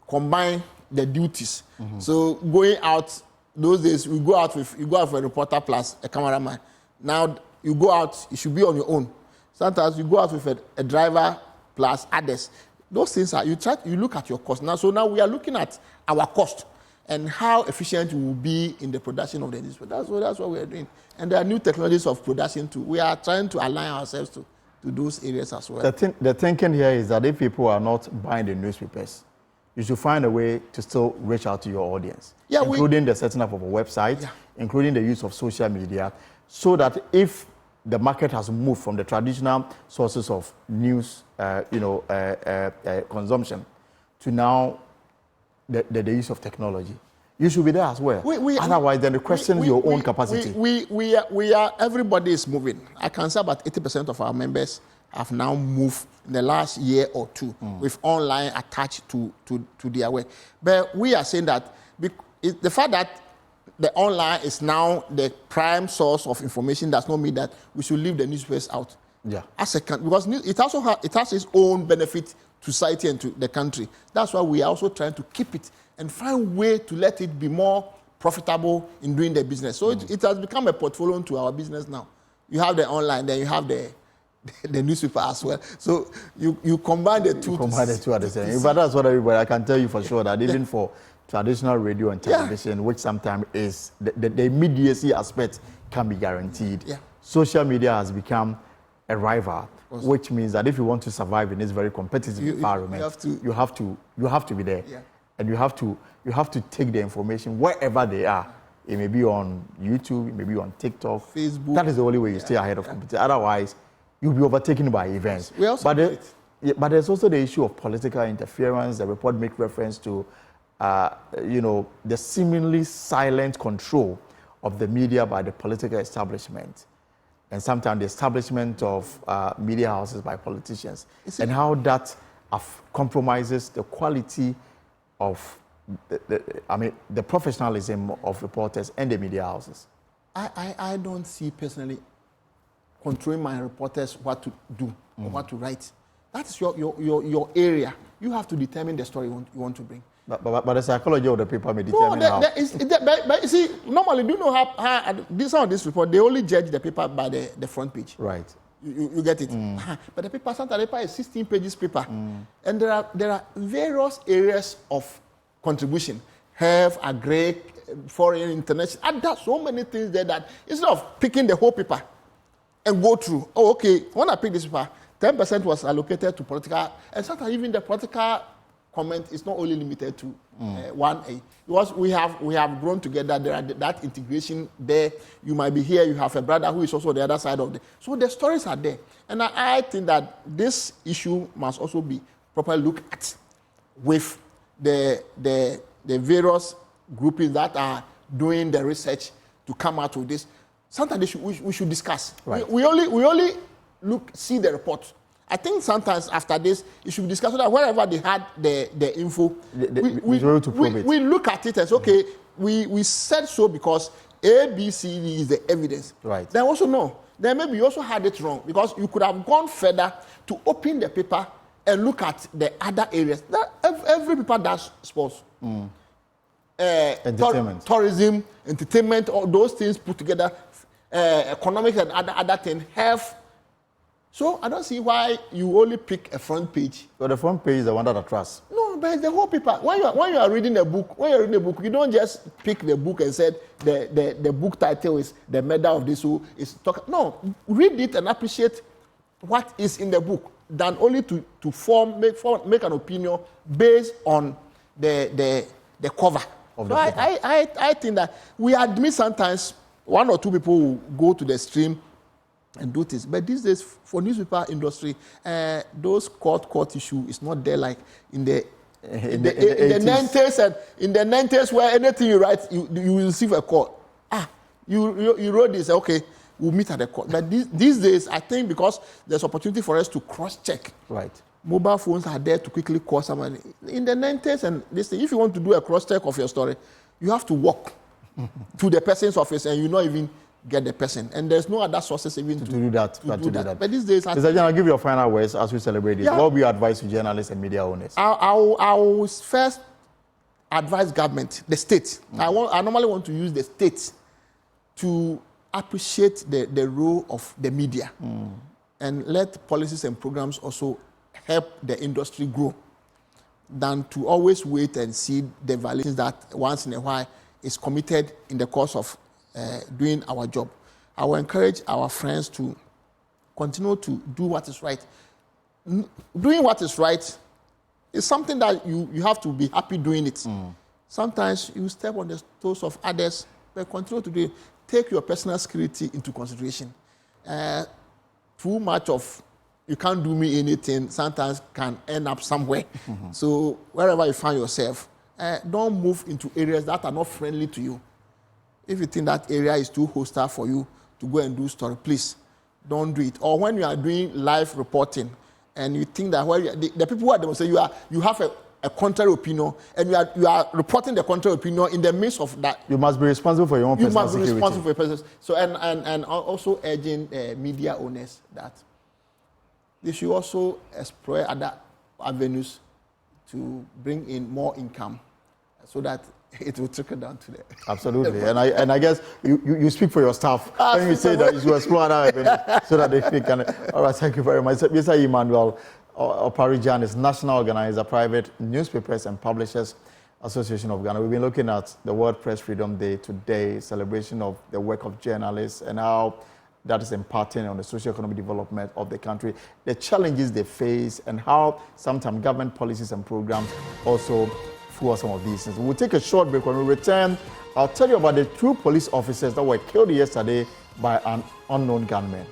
S14: combine the duties. So going out, those days, you go out with a reporter plus a cameraman. Now you go out, you should be on your own. Sometimes you go out with a driver plus others. Those things are, you look at your cost. So now we are looking at our cost and how efficient we will be in the production of the newspaper. That's what we are doing. And there are new technologies of production too. We are trying to align ourselves to those areas as well.
S1: The thinking here is that if people are not buying the newspapers, you should find a way to still reach out to your audience, including the setting up of a website, including the use of social media, so that if the market has moved from the traditional sources of news, consumption, to now the use of technology, you should be there as well. Otherwise, then the question your own capacity.
S14: Everybody is moving. I can say about 80% of our members have now moved in the last year or two with online attached to their work. But we are saying that the fact that the online is now the prime source of information does not mean that we should leave the newspapers out.
S1: Yeah.
S14: Because it has its own benefit to society and to the country. That's why we are also trying to keep it and find way to let it be more profitable in doing the business. So it has become a portfolio to our business now. You have the online, then you have the newspaper as well. So you combine the two.
S1: Combine the two at the same. But that's what everybody, I can tell you for sure that even for traditional radio and television, which sometimes is the immediacy aspect can be guaranteed.
S14: Yeah.
S1: Social media has become a rival, which means that if you want to survive in this very competitive environment, you have to be there. Yeah. And you have to take the information wherever they are. It may be on YouTube, it may be on TikTok,
S14: Facebook.
S1: That is the only way you stay ahead of competition. Otherwise, you'll be overtaken by events. But there's also the issue of political interference. The report makes reference to, the seemingly silent control of the media by the political establishment, and sometimes the establishment of media houses by politicians, and how that compromises the quality of the professionalism of reporters and the media houses.
S14: I don't see personally controlling my reporters what to do or what to write. That's your area. You have to determine the story you want to bring.
S1: But the psychology of the paper may determine how.
S14: But you see, normally, do you know how some of this report, they only judge the paper by the front page.
S1: Right.
S14: You get it? But the paper, sometimes the paper is 16 pages paper. And there are various areas of contribution. Health, agri, foreign, international. And there's so many things there that instead of picking the whole paper and go through, oh, okay, when I pick this paper, 10% was allocated to political, and sometimes even the political comment is not only limited to 1A. Because we have grown together, there are that integration there. You might be here, you have a brother who is also the other side of the. So the stories are there. And I think that this issue must also be properly looked at with the various groupings that are doing the research to come out with this. Sometimes we should discuss.
S1: Right.
S14: We only see the report. I think sometimes after this, it should be discussed so that wherever they had the info, we look at it as, okay, we said so because A, B, C, D is the evidence.
S1: Right.
S14: Then also no. Then maybe you also had it wrong because you could have gone further to open the paper and look at the other areas. Every paper does sports.
S1: Entertainment.
S14: Tourism, entertainment, all those things put together, economics and other things, health. So I don't see why you only pick a front page.
S1: So the front page is the one that attracts.
S14: No, but it's the whole paper. When you are reading a book, you don't just pick the book and say the book title is the medal of this who is talking. No, read it and appreciate what is in the book, than only to make an opinion based on the cover. Of the paper. I think that we admit sometimes one or two people will go to the stream and do this. But these days, for newspaper industry, those court issue is not there like in the 90s and in the 90s where anything you write, you will receive a call. You wrote this, okay, we'll meet at the court. But these days, I think because there's opportunity for us to cross-check.
S1: Right.
S14: Mobile phones are there to quickly call someone. In the 90s and this thing, if you want to do a cross-check of your story, you have to walk to the person's office and you not even get the person. And there's no other sources even to do that. But these days...
S1: Mr. Jan, I'll give you your final words as we celebrate this.
S14: Yeah.
S1: What will you advise to journalists and media owners?
S14: I will first advise government, the state. I normally want to use the state to appreciate the role of the media and let policies and programs also help the industry grow than to always wait and see the violations that once in a while is committed in the course of doing our job. I will encourage our friends to continue to do what is right. Doing what is right is something that you have to be happy doing it. Sometimes you step on the toes of others, but continue to do it. Take your personal security into consideration. Too much of you can't do me anything sometimes can end up somewhere. So wherever you find yourself, don't move into areas that are not friendly to you. If you think that area is too hostile for you to go and do story, please don't do it. Or when you are doing live reporting and you think that the people who are demonstrating, you have a contrary opinion and you are reporting the contrary opinion in the midst of that.
S1: You must be responsible for your own personal security.
S14: You must be responsible for your personal. So and also urging media owners that they should also explore other avenues to bring in more income so that it will trickle down to them.
S1: Absolutely. and I guess you speak for your staff when you say that you should explore other avenues so that they can. All right, thank you very much. Mr. Emmanuel Oparijan is National Organizer, Private Newspapers and Publishers Association of Ghana. We've been looking at the World Press Freedom Day today, celebration of the work of journalists and how that is imparting on the socio-economic development of the country, the challenges they face, and how sometimes government policies and programs also fuel some of these things. We'll take a short break. When we return, I'll tell you about the 2 police officers that were killed yesterday by an unknown gunman.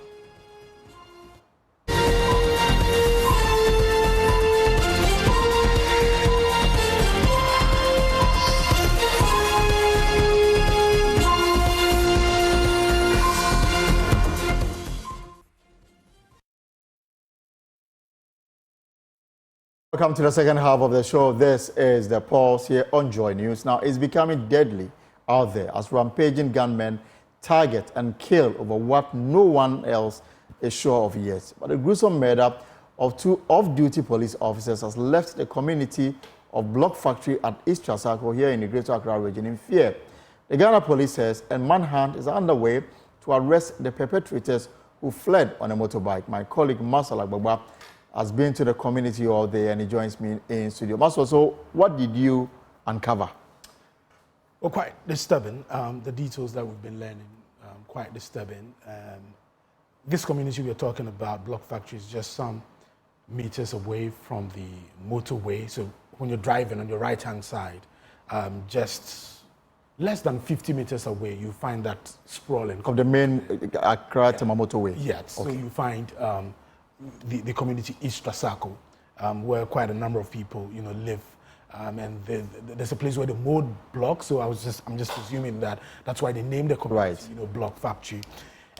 S1: Welcome to the second half of the show. This is the pulse here on Joy News. Now, it's becoming deadly out there as rampaging gunmen target and kill over what no one else is sure of yet. But the gruesome murder of 2 off-duty police officers has left the community of Block Factory at East Trasacco here in the Greater Accra region in fear. The Ghana police says a manhunt is underway to arrest the perpetrators who fled on a motorbike. My colleague Masala Gbagba has been to the community all day and he joins me in studio. Masala, so what did you uncover?
S7: Well, quite disturbing. The details that we've been learning, quite disturbing. This community we're talking about, Block Factory, is just some meters away from the motorway. So when you're driving on your right-hand side, just less than 50 meters away, you find that sprawling.
S1: Of the main Accra-Tema motorway?
S7: Yes.
S1: Okay.
S7: So you find the community East Trasacco, where quite a number of people, live. And there's a place where the mode block. So I'm just presuming that that's why they named the community, Block Factory.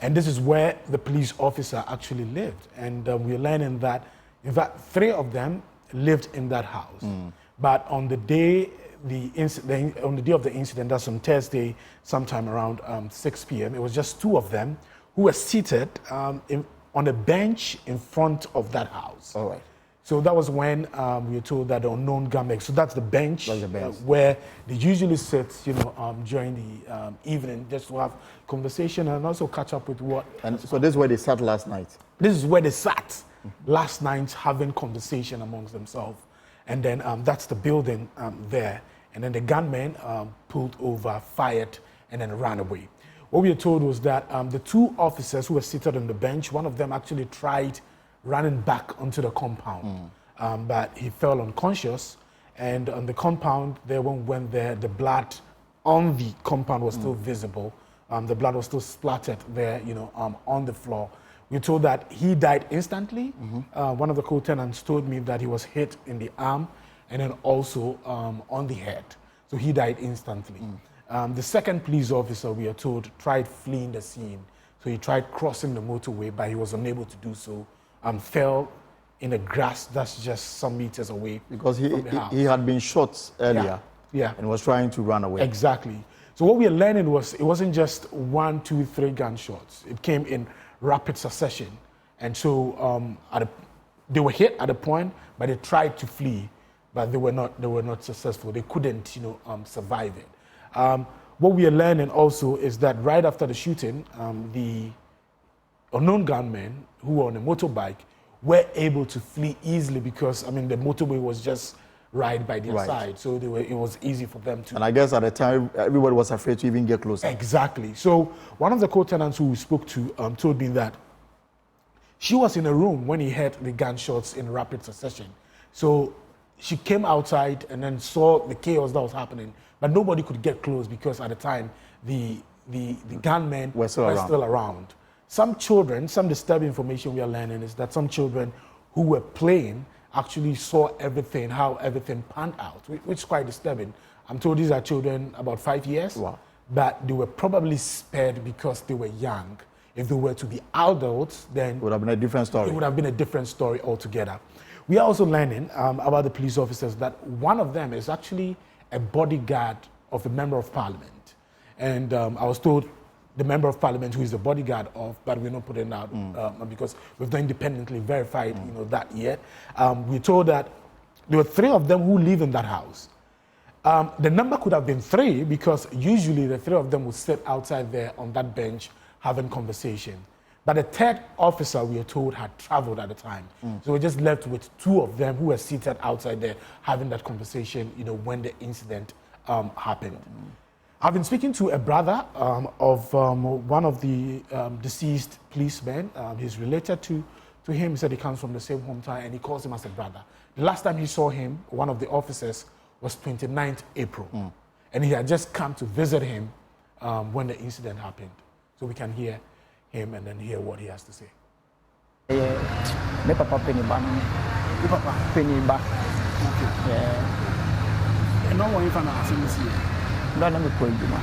S7: And this is where the police officer actually lived. And we're learning that, in fact, 3 of them lived in that house. But on the day of the incident, that's on Thursday, sometime around 6 p.m., it was just 2 of them who were seated on a bench in front of that house.
S1: All right.
S7: So that was when we were told that the unknown gunmen, so that's the bench, where they usually sit, during the evening, just to have conversation and also catch up with what.
S1: And so this is where they sat last night?
S7: This is where they sat last night, having conversation amongst themselves. And then that's the building there. And then the gunmen pulled over, fired, and then ran away. What we were told was that the 2 officers who were seated on the bench, one of them actually tried running back onto the compound, but he fell unconscious. And on the compound, there when the blood on the compound was still visible. The blood was still splattered there, on the floor. We were told that he died instantly. One of the co-tenants told me that he was hit in the arm and then also on the head. So he died instantly. The second police officer, we are told, tried fleeing the scene. So he tried crossing the motorway, but he was unable to do so. Fell in the grass that's just some meters away.
S1: Because he had been shot earlier and was trying to run away.
S7: Exactly. So what we are learning was it wasn't just 1, 2, 3 gunshots. It came in rapid succession. And so they were hit at a point, but they tried to flee, but they were not successful. They couldn't survive it. What we are learning also is that right after the shooting, the unknown gunmen who were on a motorbike were able to flee easily because, the motorway was just right by their side. So it was easy for them to...
S1: And I guess at the time, everybody was afraid to even get closer.
S7: Exactly. So one of the co-tenants who we spoke to told me that she was in a room when he heard the gunshots in rapid succession. So she came outside and then saw the chaos that was happening, but nobody could get close because at the time, the gunmen were still around. Some children, some disturbing information we are learning is that some children who were playing actually saw everything, how everything panned out, which is quite disturbing. I'm told these are children about 5 years, but they were probably spared because they were young. If they were to be adults, then...
S1: It would have been a different story.
S7: It would have been a different story altogether. We are also learning about the police officers that one of them is actually a bodyguard of a member of parliament. And I was told the member of parliament who is the bodyguard of, but we're not putting out because we've not independently verified that yet. We're told that there were 3 of them who live in that house. The number could have been 3 because usually the 3 of them would sit outside there on that bench having conversation. But the 3rd officer, we are told, had traveled at the time. So we're just left with 2 of them who were seated outside there having that conversation, when the incident happened. I've been speaking to a brother of one of the deceased policemen. He's related to him. He said he comes from the same hometown and he calls him as a brother. The last time he saw him, one of the officers, was 29th April. And he had just come to visit him when the incident happened. So we can hear him and then hear what he has to say.
S15: Me papa Pennyba. Me papa Pennyba.
S7: Yeah. And no one even asked me.
S15: No, me po Dumo.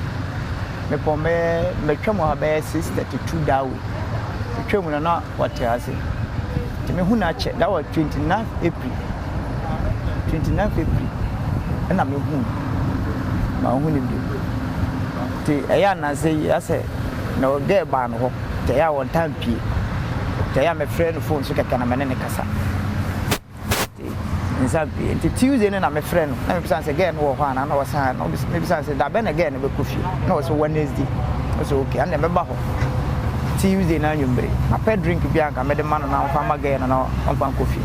S15: Me po me twemo abe 632 dawe. Me twemo na what ase. Ti me hu na che that was 29th April. 29th April. Na me hu. Ma hu ni bi. Ti eya na say ase na o get ba no ho. Ti ya won time pie. Ti ya me friend phone so keka na me ne kasa. Ti Exactly. Until Tuesday, and I'm a friend. I'm again, or one, and I was maybe say that Ben again, a coffee. No, it's Wednesday. It's okay. And then Tuesday, now you break. I paid drink Bianca, made a man and I'm from again and I'm from coffee.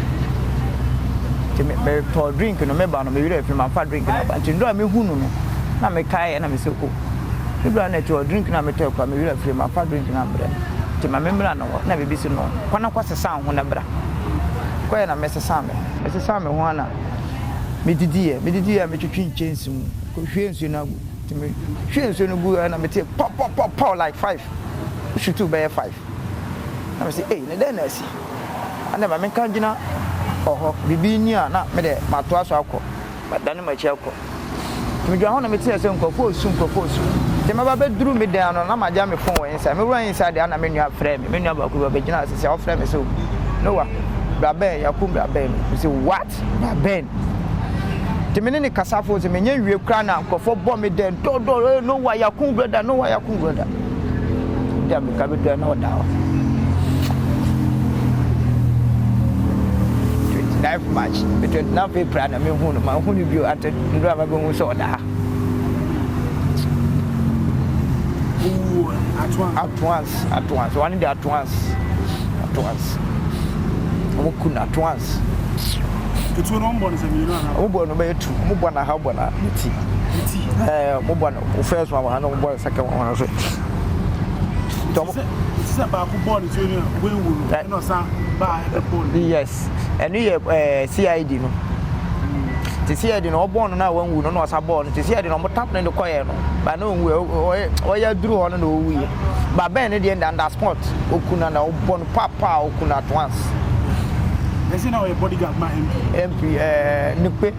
S15: To drink and a member of me, if my father drink, and to do me who know. Now me kai and I'm so cool. People are not to drink and I'm a talk, I'm a free my father drinking number. To my member, no, never be so no. When I was a sound, when I bra. Quite a mess of Sammy. Mrs. Sammy, one. Me did me to change some. Confused, you know, to me. She is in a good and I'm a pop like 5. Should 2 by 5. I say, hey, then I see. I never make Kajina or Bibinia, not me, my twice alcohol, but then my chelco. To me, I want to tell some propose soon propose. The mother drew me down on my jammy phone inside. Me run inside the other menu frame. Many of our original say, our frame is so. Noah, Braben, Yakumba Ben. You say, what? Ben. The minute Casafos, the menu you cry now, for bomb me then. Don't know why Yakum brother, know why Yakum brother. Damn, you can't do no doubt. 29th March, between now April and me who you at the driver going so that. At once. One day at once. We couldn't at once.
S16: It's one on bonus and you know.
S15: Mubon by 2, Mubana Habana, Mubana, first one, I know second one.
S16: It's about born to you, we will sound by the ball.
S15: Yes, and you CID. To see it in all born now when we don't know what's born, to see it in all top in the choir, but no, we drew on the way. But Ben, at the end, and that spot, Okuna, born papa, Okuna at once.
S16: I see now a bodyguard, my
S15: MP, Nupe,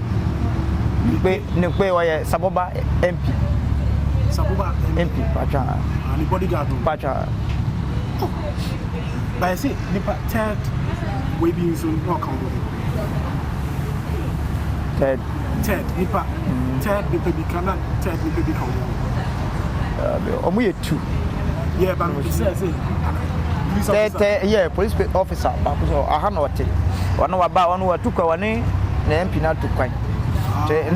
S15: or Saboba MP.
S16: Saboba
S15: MP, Pacha,
S16: and the bodyguard,
S15: Pacha.
S16: But I see, Nipa third, we being soon, no come.
S15: Ted,
S16: Nipa, Ted, the baby cannot, Ted, the baby come.
S15: We 2.
S16: Yeah, but it says,
S15: yeah, police officer, I have not taken. One about one who took our name, the MP not to quite.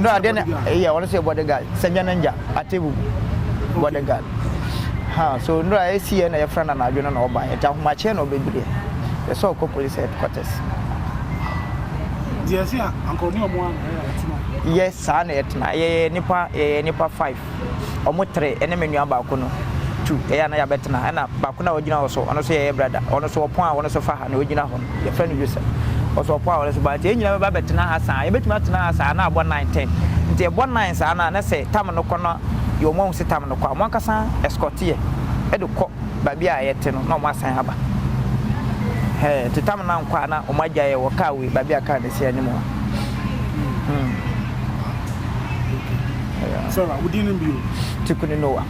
S15: No, I didn't, I want to say what the guy, Sanjanja, a table, what the guy. So no, I see a friend and I don't know by it. My channel will be there. The so called police headquarters.
S16: Yes, yeah, Uncle Neil one.
S15: Yes, son, Nipa 5. Almost 3, enemy about 2. And I have better and Bakuna original also. And also a brother, also a point, also far and original home. Your friend you said. Also a point, but you never better now. I bet Martina, I now 119. The 19, and I say, Tamano Corner, your mom said Tamano Corner, Moncasa, escortier, Educo, Babia, no more Sahaba. Hey, to Tamana Quana, or my jay or Kawi, Babia can't see anymore.
S16: So, we didn't be
S15: to Kuninoa.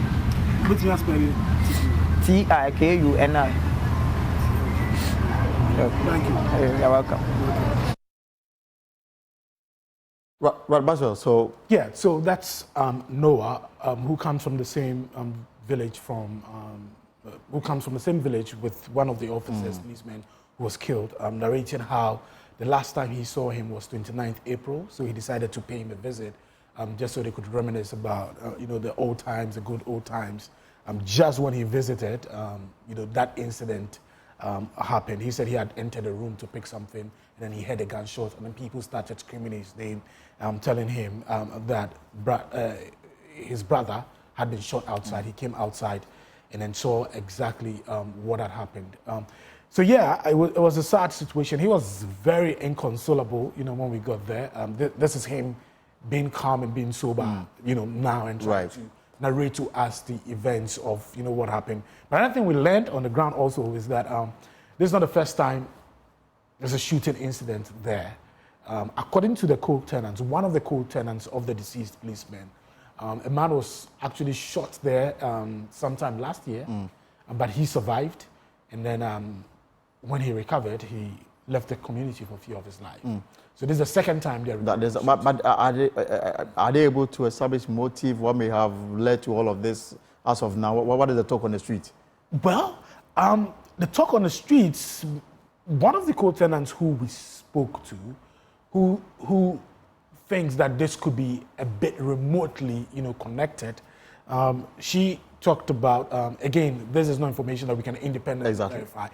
S16: What's your spelling?
S15: TIKUNI.
S16: Thank you.
S15: You're welcome.
S1: Right, Basil, so...
S17: Yeah, so that's Noah, who comes from the same village who comes from the same village with one of the officers, policemen, who was killed, narrating how the last time he saw him was 29th April, so he decided to pay him a visit, just so they could reminisce about, the old times, the good old times. Just when he visited, that incident happened. He said he had entered a room to pick something, and then he heard a gunshot, and then people started screaming his name, telling him that his brother had been shot outside. He came outside and then saw exactly what had happened. So yeah, it was a sad situation. He was very inconsolable, when we got there. This is him being calm and being sober, now and trying to narrate to us the events of, what happened. But another thing we learned on the ground also is that this is not the first time there's a shooting incident there. According to the co-tenants, one of the co-tenants of the deceased policeman, a man was actually shot there sometime last year, but he survived. And then when he recovered, he left the community for fear of his life. So this is the second time they're...
S1: But are they able to establish motive? What may have led to all of this as of now? What is the talk on the street?
S17: Well, the talk on the streets, one of the co-tenants who we spoke to who thinks that this could be a bit remotely, connected. She talked about, again, this is not information that we can independently verify.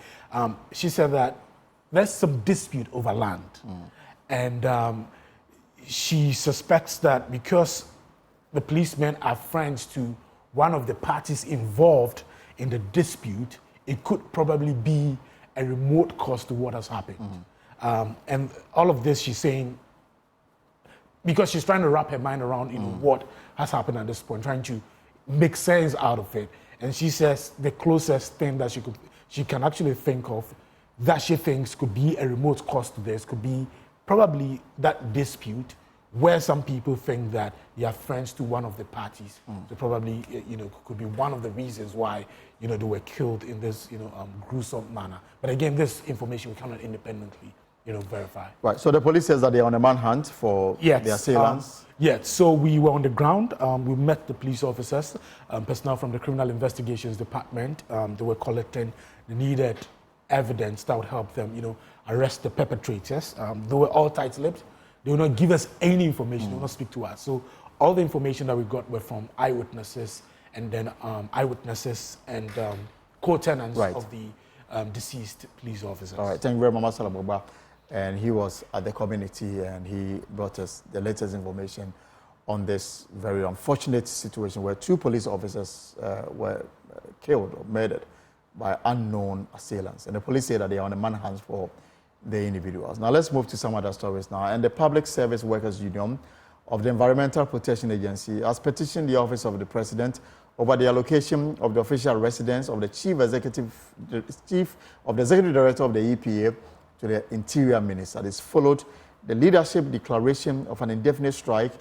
S17: She said that there's some dispute over land. And she suspects that because the policemen are friends to one of the parties involved in the dispute, it could probably be a remote cause to what has happened. And all of this, she's saying, because she's trying to wrap her mind around what has happened at this point, trying to make sense out of it. And she says the closest thing that she can actually think of that she thinks could be a remote cause to this could be probably that dispute where some people think that they are friends to one of the parties. So probably, could be one of the reasons why, they were killed in this, gruesome manner. But again, this information we cannot independently, verify.
S1: Right, so the police says that they are on a manhunt for the assailants.
S17: Yes, so we were on the ground. We met the police officers, personnel from the Criminal Investigations Department. They were collecting the needed evidence that would help them, arrest the perpetrators. They were all tight-lipped. They will not give us any information. They will not speak to us. So all the information that we got were from eyewitnesses and then co-tenants of the deceased police officers.
S1: All right, thank you very much, Mama Salamoba. And he was at the community and he brought us the latest information on this very unfortunate situation where 2 police officers were killed or murdered by unknown assailants. And the police say that they are on a manhunt for the individuals. Now let's move to some other stories now. And the Public Service Workers Union of the Environmental Protection Agency has petitioned the Office of the President over the allocation of the official residence of the Chief of the Executive Director of the EPA to the Interior Minister. This followed the leadership declaration of an indefinite strike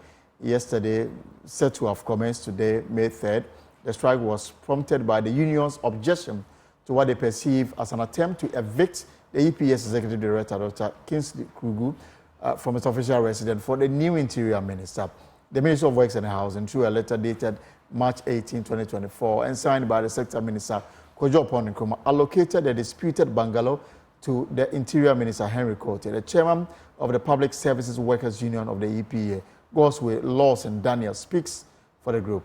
S1: yesterday, set to have commenced today, May 3rd. The strike was prompted by the union's objection to what they perceive as an attempt to evict the EPA's Executive Director, Dr. Kingsley Krugu, from his official residence for the new Interior Minister. The Minister of Works and Housing, through a letter dated March 18, 2024, and signed by the Sector Minister, Kojo Nkrumah, allocated the disputed bungalow to the Interior Minister, Henry Kote. The chairman of the Public Services Workers Union of the EPA, Gosway Lawson Daniel, speaks for the group.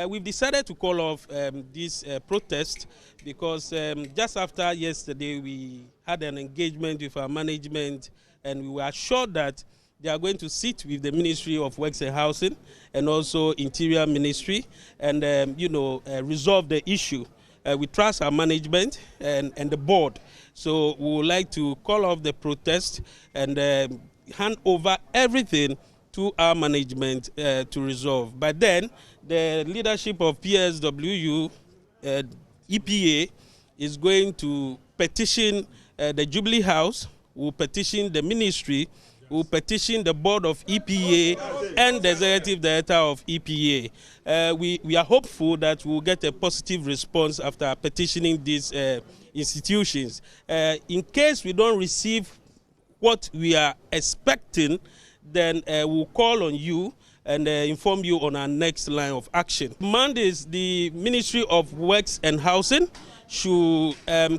S18: We've decided to call off this protest because just after yesterday we had an engagement with our management and we were assured that they are going to sit with the Ministry of Works and Housing and also Interior Ministry and resolve the issue. We trust our management and the board. So we would like to call off the protest and hand over everything to our management to resolve. By then, the leadership of PSWU, EPA, is going to petition the Jubilee House, will petition the ministry, will petition the board of EPA and the executive director of EPA. We are hopeful that we will get a positive response after petitioning these institutions. In case we don't receive what we are expecting, then we'll call on you and inform you on our next line of action. Mondays, the Ministry of Works and Housing should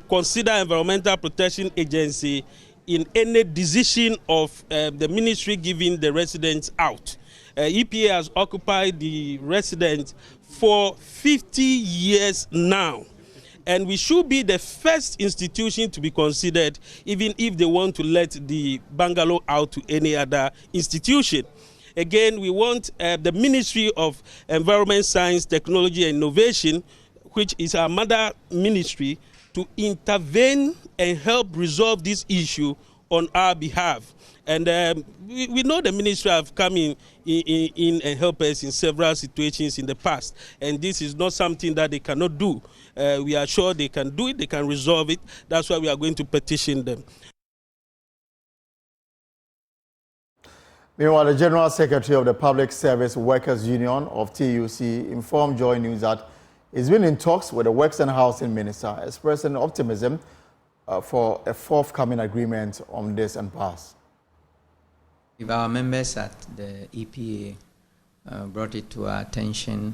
S18: consider Environmental Protection Agency in any decision of the ministry giving the residents out. EPA has occupied the residents for 50 years now. And we should be the first institution to be considered, even if they want to let the bungalow out to any other institution. Again, we want the Ministry of Environment, Science, Technology and Innovation, which is our mother ministry, to intervene and help resolve this issue on our behalf. And we know the ministry have come in and helped us in several situations in the past. And this is not something that they cannot do. We are sure they can do it, they can resolve it. That's why we are going to petition them.
S1: Meanwhile, the General Secretary of the Public Service Workers Union of TUC informed Joy News that he's been in talks with the Works and Housing Minister, expressing optimism for a forthcoming agreement on this impasse.
S19: If our members at the EPA brought it to our attention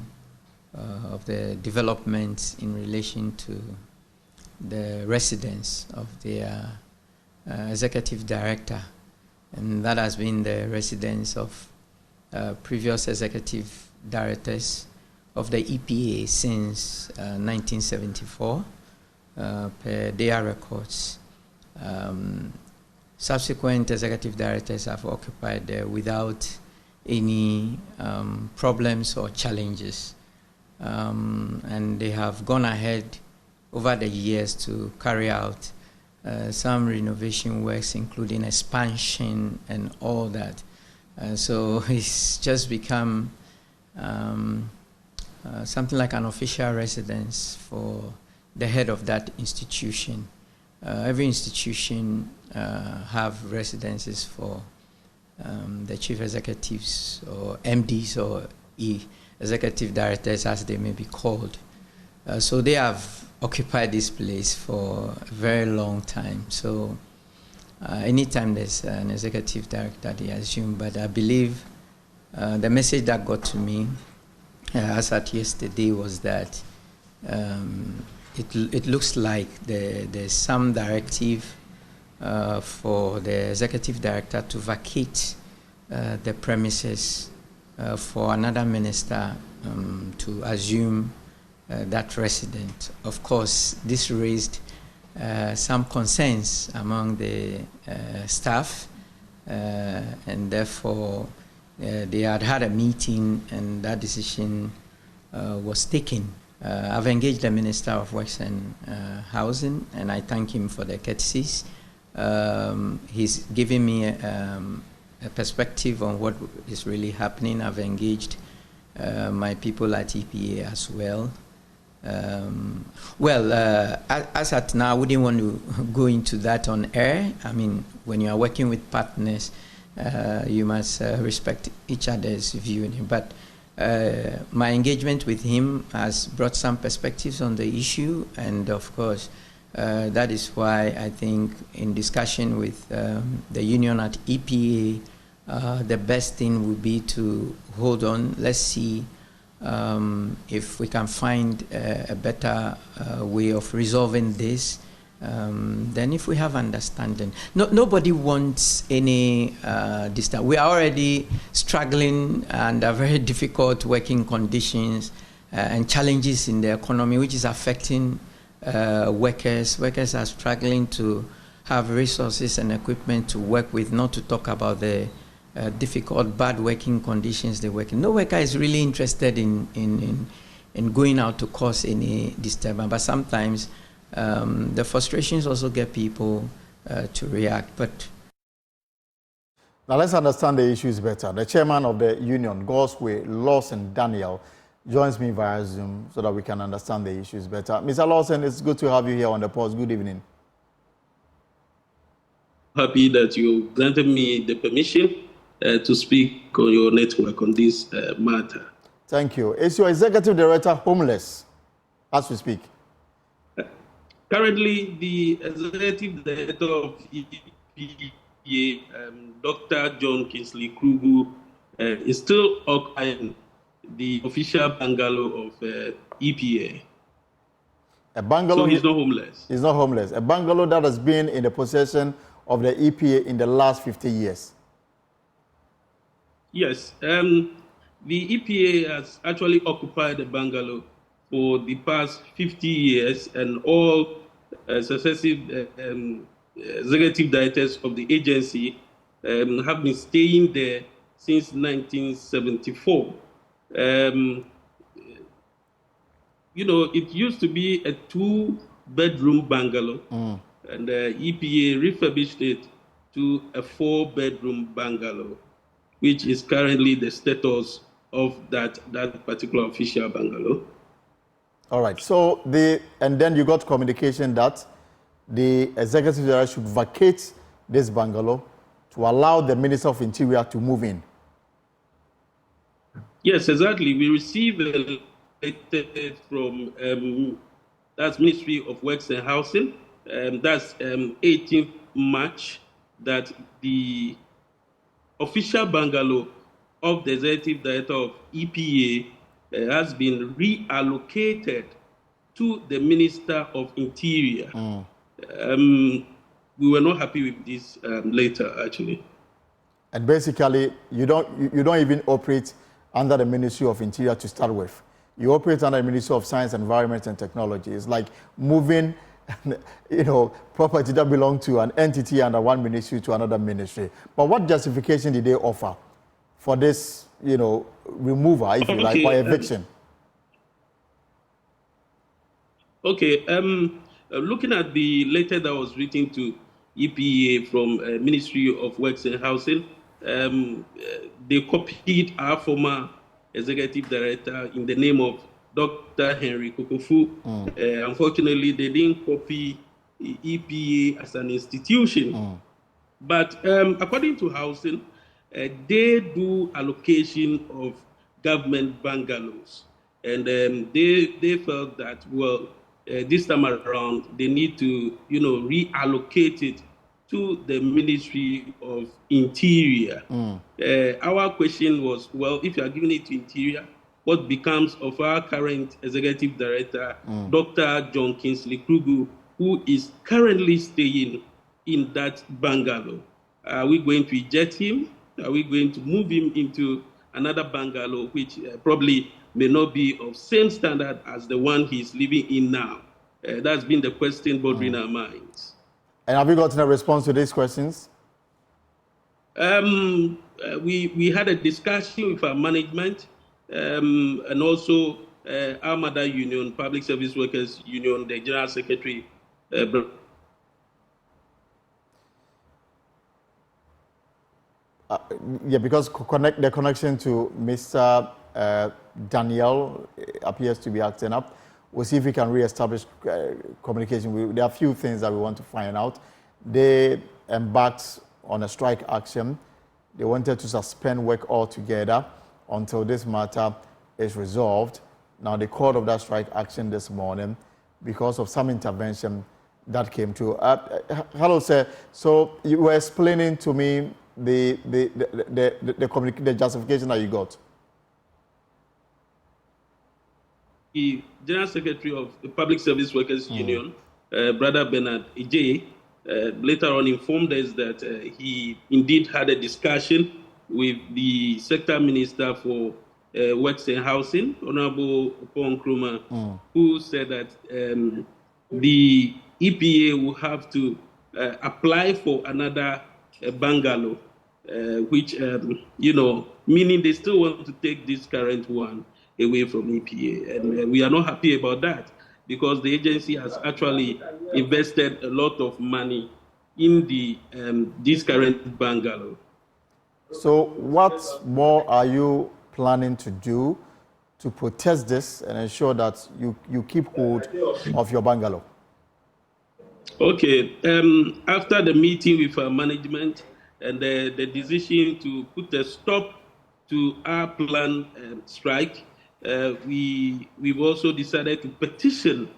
S19: of the developments in relation to the residence of their executive director, and that has been the residence of previous executive directors of the EPA since 1974, per their records. Subsequent executive directors have occupied there without any problems or challenges. And they have gone ahead over the years to carry out some renovation works, including expansion and all that. So it's just become something like an official residence for the head of that institution. Every institution have residences for the chief executives or MDs or executive directors, as they may be called. So they have occupied this place for a very long time. So anytime there's an executive director, they assume. But I believe the message that got to me as at yesterday was that it looks like there's some directive for the executive director to vacate the premises for another minister to assume that resident. Of course, this raised some concerns among the staff, and therefore they had a meeting and that decision was taken. I've engaged the Minister of Works and Housing, and I thank him for the courtesies. He's giving me a perspective on what is really happening. I've engaged my people at EPA as well. As at now, I wouldn't want to go into that on air. I mean, when you are working with partners, you must respect each other's view. But my engagement with him has brought some perspectives on the issue, and of course, that is why I think in discussion with the union at EPA, the best thing would be to hold on. Let's see if we can find a better way of resolving this. Then if we have understanding. Nobody wants any distance. We are already struggling under very difficult working conditions and challenges in the economy, which is affecting workers. Workers are struggling to have resources and equipment to work with, not to talk about the difficult, bad working conditions they work in. No worker is really interested in going out to cause any disturbance, but sometimes the frustrations also get people to react. But
S1: now let's understand the issues better. The chairman of the union, Godsway, Lawson Daniel, joins me via Zoom so that we can understand the issues better. Mr. Lawson, it's good to have you here on the post. Good evening.
S20: Happy that you granted me the permission to speak on your network on this matter.
S1: Thank you. Is your executive director homeless as we speak?
S20: Currently, the executive director of EPA, Dr. John Kingsley Krugu, is still occupying the official bungalow of EPA.
S1: A bungalow?
S20: So he's not homeless.
S1: He's not homeless. A bungalow that has been in the possession of the EPA in the last 50 years.
S20: Yes. The EPA has actually occupied the bungalow for the past 50 years, and all successive executive directors of the agency have been staying there since 1974. It used to be a 2-bedroom bungalow, and the EPA refurbished it to a 4-bedroom bungalow, which is currently the status of that particular official bungalow.
S1: All right. So and then you got communication that the executive director should vacate this bungalow to allow the Minister of Interior to move in.
S20: Yes, exactly. We received a letter from that's Ministry of Works and Housing. That's 18th March, that the official bungalow of the executive director of EPA has been reallocated to the Minister of Interior. We were not happy with this later, actually.
S1: And basically, you don't even operate under the Ministry of Interior to start with. You operate under the Ministry of Science, Environment, and Technology. It's like moving, property that belongs to an entity under one ministry to another ministry. But what justification did they offer for this, removal, if you like, or eviction?
S20: Okay. Looking at the letter that was written to EPA from Ministry of Works and Housing, they copied our former executive director in the name of Dr. Henry Kokofu. Unfortunately, they didn't copy EPA as an institution. But according to Housing, they do allocation of government bungalows. And they felt that, well, this time around, they need to, reallocate it to the Ministry of Interior. Our question was, well, if you are giving it to Interior, what becomes of our current Executive Director, Dr. John Kingsley Krugu, who is currently staying in that bungalow? Are we going to eject him? Are we going to move him into another bungalow, which probably may not be of same standard as the one he's living in now? That's been the question bothering our minds.
S1: And have you gotten a response to these questions?
S20: We had a discussion with our management and also our mother union, Public Service Workers Union, the General Secretary.
S1: Because the connection to Mr. Daniel appears to be acting up. We'll see if we can re-establish communication. There are a few things that we want to find out. They embarked on a strike action. They wanted to suspend work altogether until this matter is resolved. Now, they called off that strike action this morning because of some intervention that came through. Hello, sir. So you were explaining to me the justification that you got.
S20: The General Secretary of the Public Service Workers Union, Brother Bernard Ije, later on informed us that he indeed had a discussion with the Sector Minister for Works and Housing, Honorable Opon Nkrumah, who said that the EPA will have to apply for another bungalow, which, meaning they still want to take this current one away from EPA. And we are not happy about that because the agency has actually invested a lot of money in the this current bungalow.
S1: So what more are you planning to do to protest this and ensure that you keep hold of your bungalow?
S20: Okay. After the meeting with our management and the decision to put a stop to our planned strike, we've also decided to petition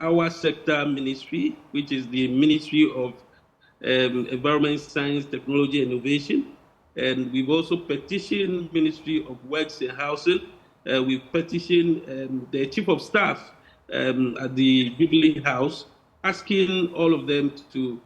S20: our sector ministry, which is the Ministry of Environment, Science, Technology, and Innovation. And we've also petitioned Ministry of Works and Housing. We've petitioned the Chief of Staff at the Jubilee House, asking all of them to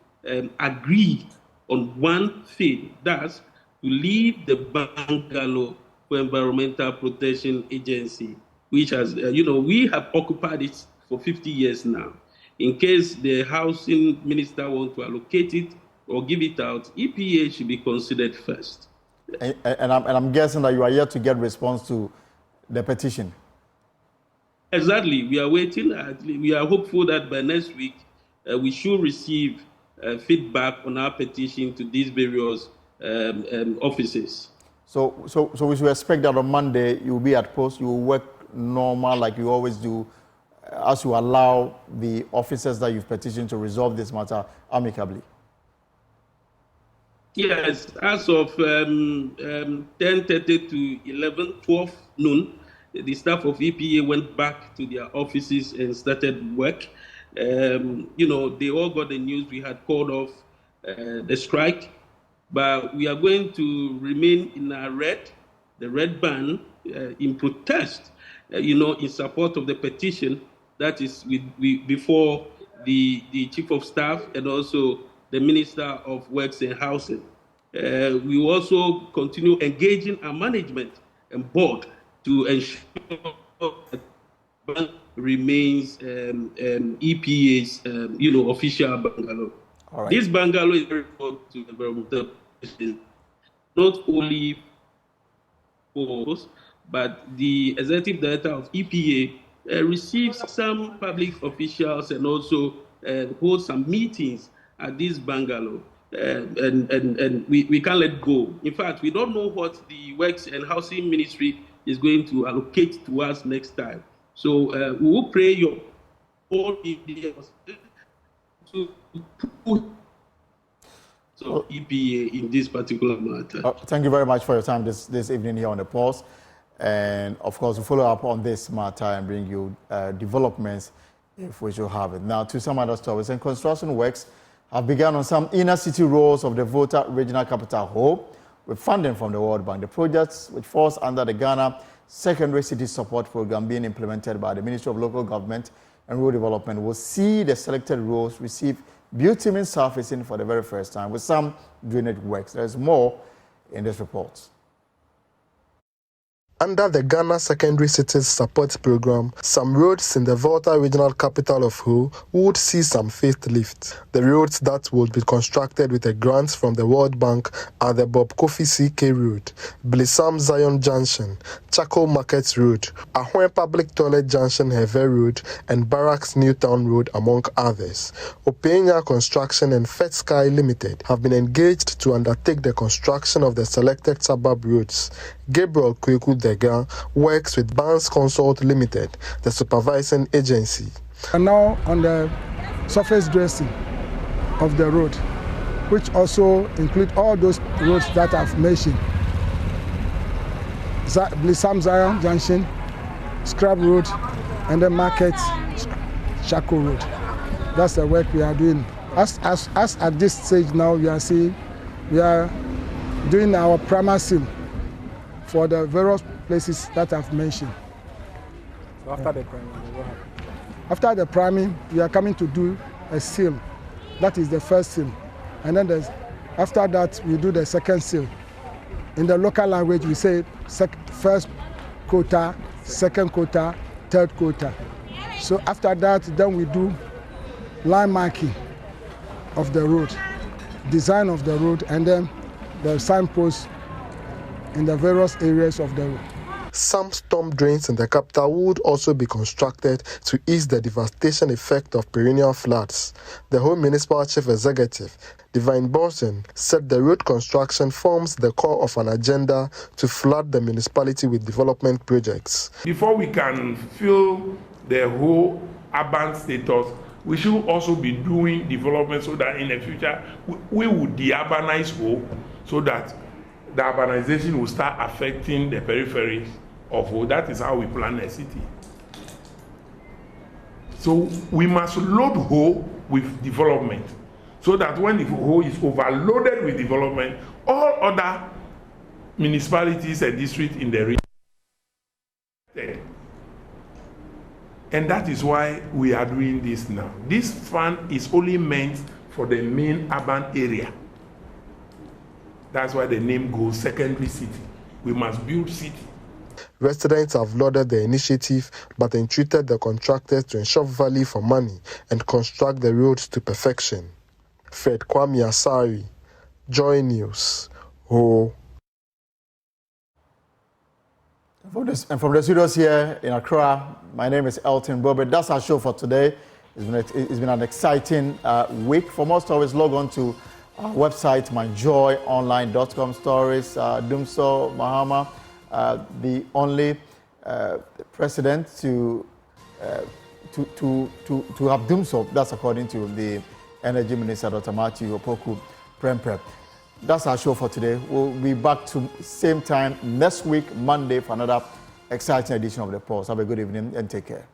S20: agree on one thing, that's to leave the bungalow for Environmental Protection Agency, which has, we have occupied it for 50 years now. In case the housing minister wants to allocate it or give it out, EPA should be considered first.
S1: And I'm guessing that you are yet to get response to the petition.
S20: Exactly. We are waiting. We are hopeful that by next week, we should receive feedback on our petition to these various offices.
S1: So we should expect that on Monday you will be at post, you will work normal like you always do, as you allow the officers that you've petitioned to resolve this matter amicably.
S20: Yes, as of 10:30 to 12 noon, the staff of EPA went back to their offices and started work. They all got the news we had called off the strike, but we are going to remain in our red the red band in protest, in support of the petition that is before the Chief of Staff and also the Minister of Works and Housing. We will also continue engaging our management and board to ensure that the bank remains EPA's, official bungalow.
S1: All right.
S20: This bungalow is very important to the environmental protection, not only for us, but the executive director of EPA receives some public officials and also holds some meetings at this bungalow. And we can't let go. In fact, we don't know what the Works and Housing Ministry is going to allocate to us next time. So we will pray your all Indians to put EPA in this particular matter.
S1: Thank you very much for your time this evening here on the Pulse. And of course, we'll follow up on this matter and bring you developments if we should have it. Now, to some other stories, and construction works have begun on some inner city roads of the Volta Regional Capital Hope with funding from the World Bank. The projects, which falls under the Ghana Secondary City Support Program being implemented by the Ministry of Local Government and Rural Development, will see the selected roads receive bitumen surfacing for the very first time with some drainage works. There's more in this report.
S21: Under the Ghana Secondary Cities Support Program, some roads in the Volta Regional Capital of Ho would see some facelift. The roads that would be constructed with a grant from the World Bank are the Bob Kofi CK Road, Blissam Zion Junction, Chaco Market Road, Ahoen Public Toilet Junction Heve Road, and Barracks Newtown Road, among others. Openya Construction and Fet Sky Limited have been engaged to undertake the construction of the selected suburb roads. Gabriel Kweku Dega works with Barnes Consult Limited, the supervising agency.
S22: And now on the surface dressing of the road, which also include all those roads that I've mentioned. Blissam Zion Junction, Scrap Road, and the Market Chaco Road. That's the work we are doing. As at this stage now, we are seeing we are doing our primer seal for the various places that I've mentioned.
S12: So after the priming, what happens?
S22: After the priming, we are coming to do a seal. That is the first seal. And then after that, we do the second seal. In the local language, we say first quota, second quota, third quota. So after that, then we do line marking of the road, design of the road, and then the signposts in the various areas of the road.
S21: Some storm drains in the capital would also be constructed to ease the devastation effect of perennial floods. The Home Municipal Chief Executive, Divine Bonson, said the road construction forms the core of an agenda to flood the municipality with development projects.
S23: Before we can fill the whole urban status, we should also be doing development so that in the future we will de-urbanize Ho, so that the urbanization will start affecting the peripheries of Ho. That is how we plan a city. So we must load Ho with development, so that when the Ho is overloaded with development, all other municipalities and districts in the region. And that is why we are doing this now. This fund is only meant for the main urban area. That's why the name goes secondary city. We must build city.
S21: Residents have lauded the initiative, but entreated the contractors to ensure value for money and construct the roads to perfection. Fred Kwame Asari, Joy News, Ho.
S1: And from the studios here in Accra, my name is Elton Bobert. That's our show for today. It's been an exciting week. For more stories, log on to our website, myjoyonline.com. Stories, Doomsaw Mahama, the only president to have Doomsaw. That's according to the Energy Minister, Dr. Matthew Opoku Prempeh. That's our show for today. We'll be back to same time next week, Monday, for another exciting edition of The Pulse. Have a good evening and take care.